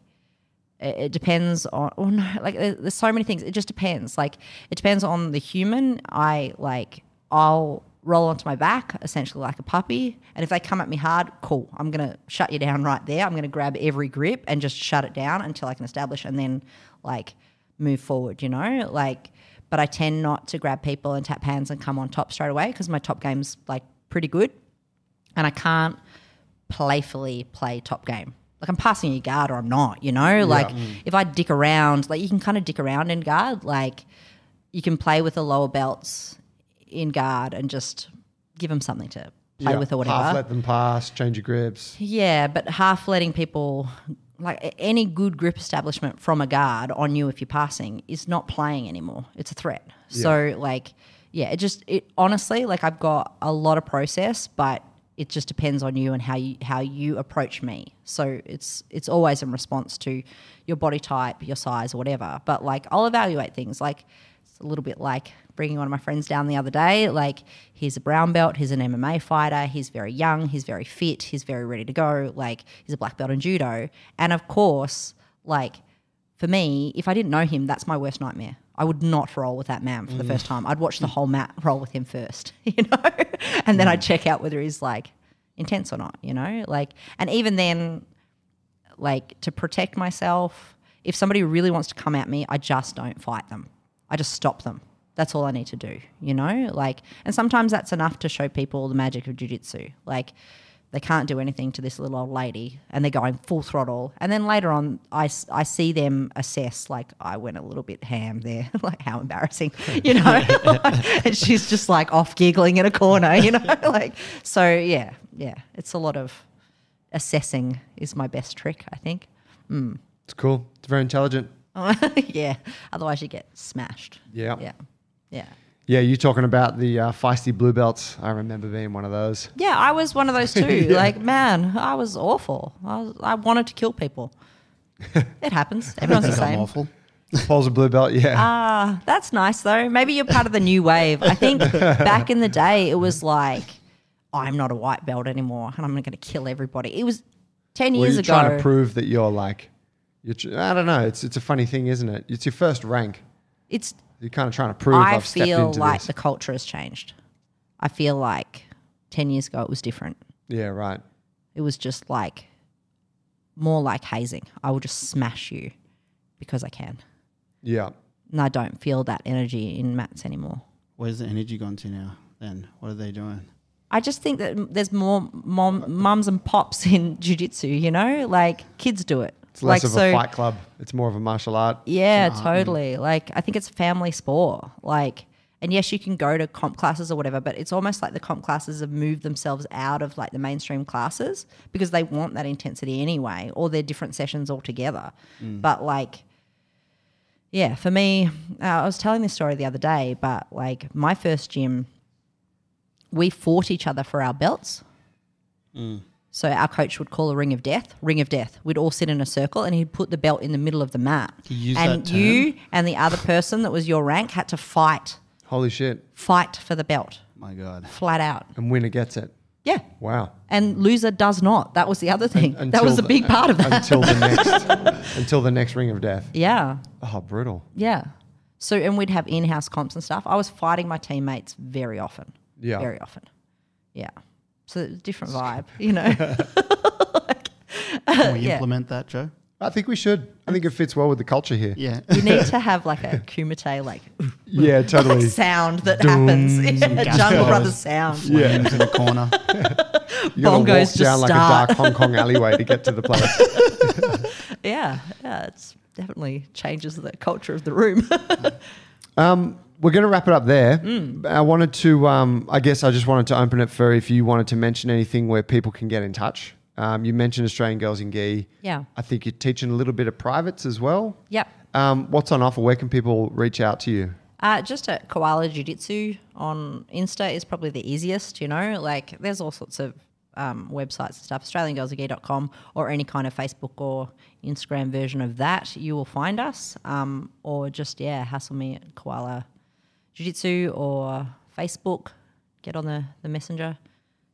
It depends on, oh no, like there's so many things. It just depends. Like it depends on the human. I'll roll onto my back, essentially like a puppy. And if they come at me hard, cool. I'm going to shut you down right there. I'm going to grab every grip and just shut it down until I can establish, and then like move forward, you know? Like, but I tend not to grab people and tap hands and come on top straight away, because my top game's like pretty good. And I can't playfully play top game. like I'm passing you guard or I'm not, you know? Like if I dick around, like you can kind of dick around in guard, like you can play with the lower belts in guard and just give them something to play with or whatever. Half let them pass, change your grips. Yeah, but half letting people, like any good grip establishment from a guard on you if you're passing is not playing anymore. It's a threat. Yeah. So like, yeah, it honestly, like I've got a lot of process, but it just depends on you and how you approach me. So it's always in response to your body type, your size, or whatever. But like I'll evaluate things. Like it's a little bit like bringing one of my friends down the other day. Like he's a brown belt, he's an MMA fighter, he's very young, he's very fit, he's very ready to go. Like he's a black belt in judo. And of course, like for me, if I didn't know him, that's my worst nightmare. I would not roll with that man for the first time. I'd watch the whole mat roll with him first, you know, and then I'd check out whether he's like intense or not, you know, like, and even then, like to protect myself, if somebody really wants to come at me, I just don't fight them. I just stop them. That's all I need to do, you know, like, and sometimes that's enough to show people the magic of jiu-jitsu. Like they can't do anything to this little old lady and they're going full throttle. And then later on, I see them assess, like, I went a little bit ham there, like how embarrassing, you know, and she's just like off giggling in a corner, you know, like, so yeah, it's a lot of assessing is my best trick, I think. It's cool. It's very intelligent. Yeah, otherwise you get smashed. Yeah. Yeah, you talking about the feisty blue belts. I remember being one of those. Yeah, I was one of those too. Yeah. Like, man, I was awful. I wanted to kill people. It happens. Everyone's the I'm same. awful. Paul's a blue belt, yeah. That's nice though. Maybe you're part of the new wave. I think back in the day it was like, I'm not a white belt anymore and I'm going to kill everybody. It was 10 Well, years you're ago. trying to prove that you're like, I don't know. It's a funny thing, isn't it? It's your first rank. It's You're kind of trying to prove I I've stepped feel into like this. the culture has changed. I feel like 10 years ago it was different. Yeah, right. It was just like more like hazing. I will just smash you because I can. Yeah. And I don't feel that energy in mats anymore. Where's the energy gone to now then? What are they doing? I just think that there's more mums and pops in jiu-jitsu, you know? Like kids do it. It's less like, of a fight club. It's more of a martial art. Yeah, totally. Like I think it's a family sport. Like, and yes, you can go to comp classes or whatever, but it's almost like the comp classes have moved themselves out of like the mainstream classes because they want that intensity anyway, or they're different sessions altogether. But like, yeah, for me, I was telling this story the other day, but like my first gym, we fought each other for our belts. So our coach would call a ring of death. We'd all sit in a circle and he'd put the belt in the middle of the mat. You use and that term? you and the other person that was your rank had to fight Holy shit. for the belt, My God. flat out. And winner gets it. Yeah. Wow. And loser does not. That was the other thing. That was a big part of that. Until the next ring of death. Yeah. Oh, brutal. Yeah. So, and we'd have in-house comps and stuff. I was fighting my teammates very often. Yeah. Very often. Yeah. So it's a different vibe, you know. Can we Yeah. implement that, Joe? I think we should. I think it fits well with the culture here. Yeah. You need to have like a kumite like Yeah, totally. sound that happens. Yeah, gas Jungle bells. Brothers sound. Yeah. Flames in a corner. You gotta walk Bongos just down like start. a dark Hong Kong alleyway to get to the place. Yeah, it's definitely changes the culture of the room. We're going to wrap it up there. I wanted to, I guess I just wanted to open it for if you wanted to mention anything where people can get in touch. You mentioned Australian Girls in Gi. Yeah. I think you're teaching a little bit of privates as well. Yep. What's on offer? Where can people reach out to you? Just at Koala Jiu-Jitsu on Insta is probably the easiest, you know. Like there's all sorts of websites and stuff, australiangirlsagi.com or any kind of Facebook or Instagram version of that, you will find us. Or just, hassle me at Koala Jiu-Jitsu or Facebook, get on the messenger.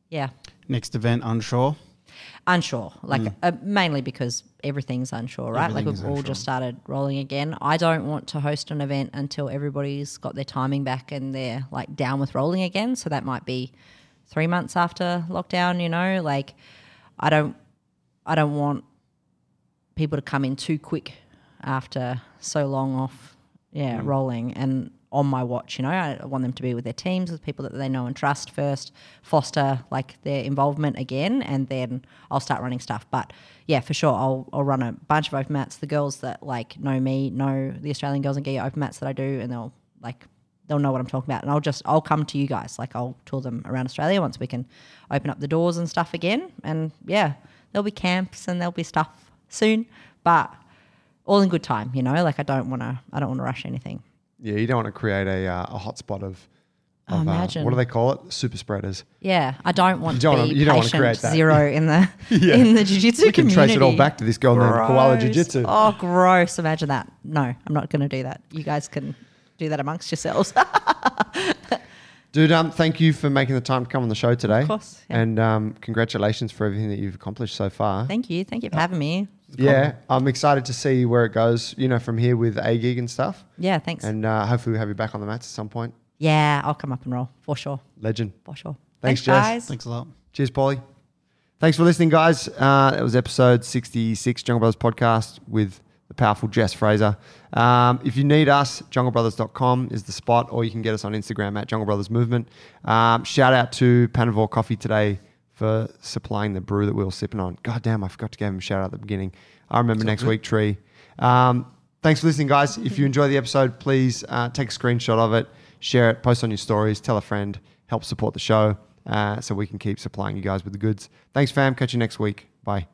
Yeah. Next event, unsure. Unsure, like mainly because everything's unsure, right? Like Everything's we've all unsure. just started rolling again. I don't want to host an event until everybody's got their timing back and they're like down with rolling again. So that might be 3 months after lockdown, you know, like I don't want people to come in too quick after so long off, rolling. And on my watch. I want them to be with their teams, with people that they know and trust first, foster like their involvement again, and then I'll start running stuff. But yeah, for sure, I'll run a bunch of open mats. The girls that like know me know the Australian Girls and Gear open mats that I do, and they'll know what I'm talking about. And I'll come to you guys. Like I'll tour them around Australia once we can open up the doors and stuff again. And yeah, there'll be camps and there'll be stuff soon, but all in good time, like I don't want to rush anything. Yeah. You don't want to create a hotspot of imagine. What do they call it? Super spreaders. Yeah. I don't want to be you don't want to patient create that. zero in the in the jiu-jitsu We can community. trace it all back to this girl named Koala Jiu-Jitsu. Oh, gross. Imagine that. No, I'm not going to do that. You guys can do that amongst yourselves. Dude, thank you for making the time to come on the show today. Of course. Yeah. And congratulations for everything that you've accomplished so far. Thank you. Thank you for having me. Yeah, I'm excited to see where it goes, from here with A-Gig and stuff. Yeah, thanks. And hopefully we'll have you back on the mats at some point. Yeah, I'll come up and roll for sure. Legend. For sure. Thanks, Jess. guys. Thanks a lot. Cheers, Paulie. Thanks for listening, guys. That was episode 66, Jungle Brothers Podcast with the powerful Jess Fraser. If you need us, junglebrothers.com is the spot, or you can get us on Instagram at Jungle Brothers Movement. Shout out to Panavore Coffee today for supplying the brew that we were sipping on. God damn, I forgot to give him a shout out at the beginning. I remember next week, Tree. Thanks for listening, guys. If you enjoy the episode, please take a screenshot of it, share it, post on your stories, tell a friend, help support the show so we can keep supplying you guys with the goods. Thanks, fam. Catch you next week. Bye.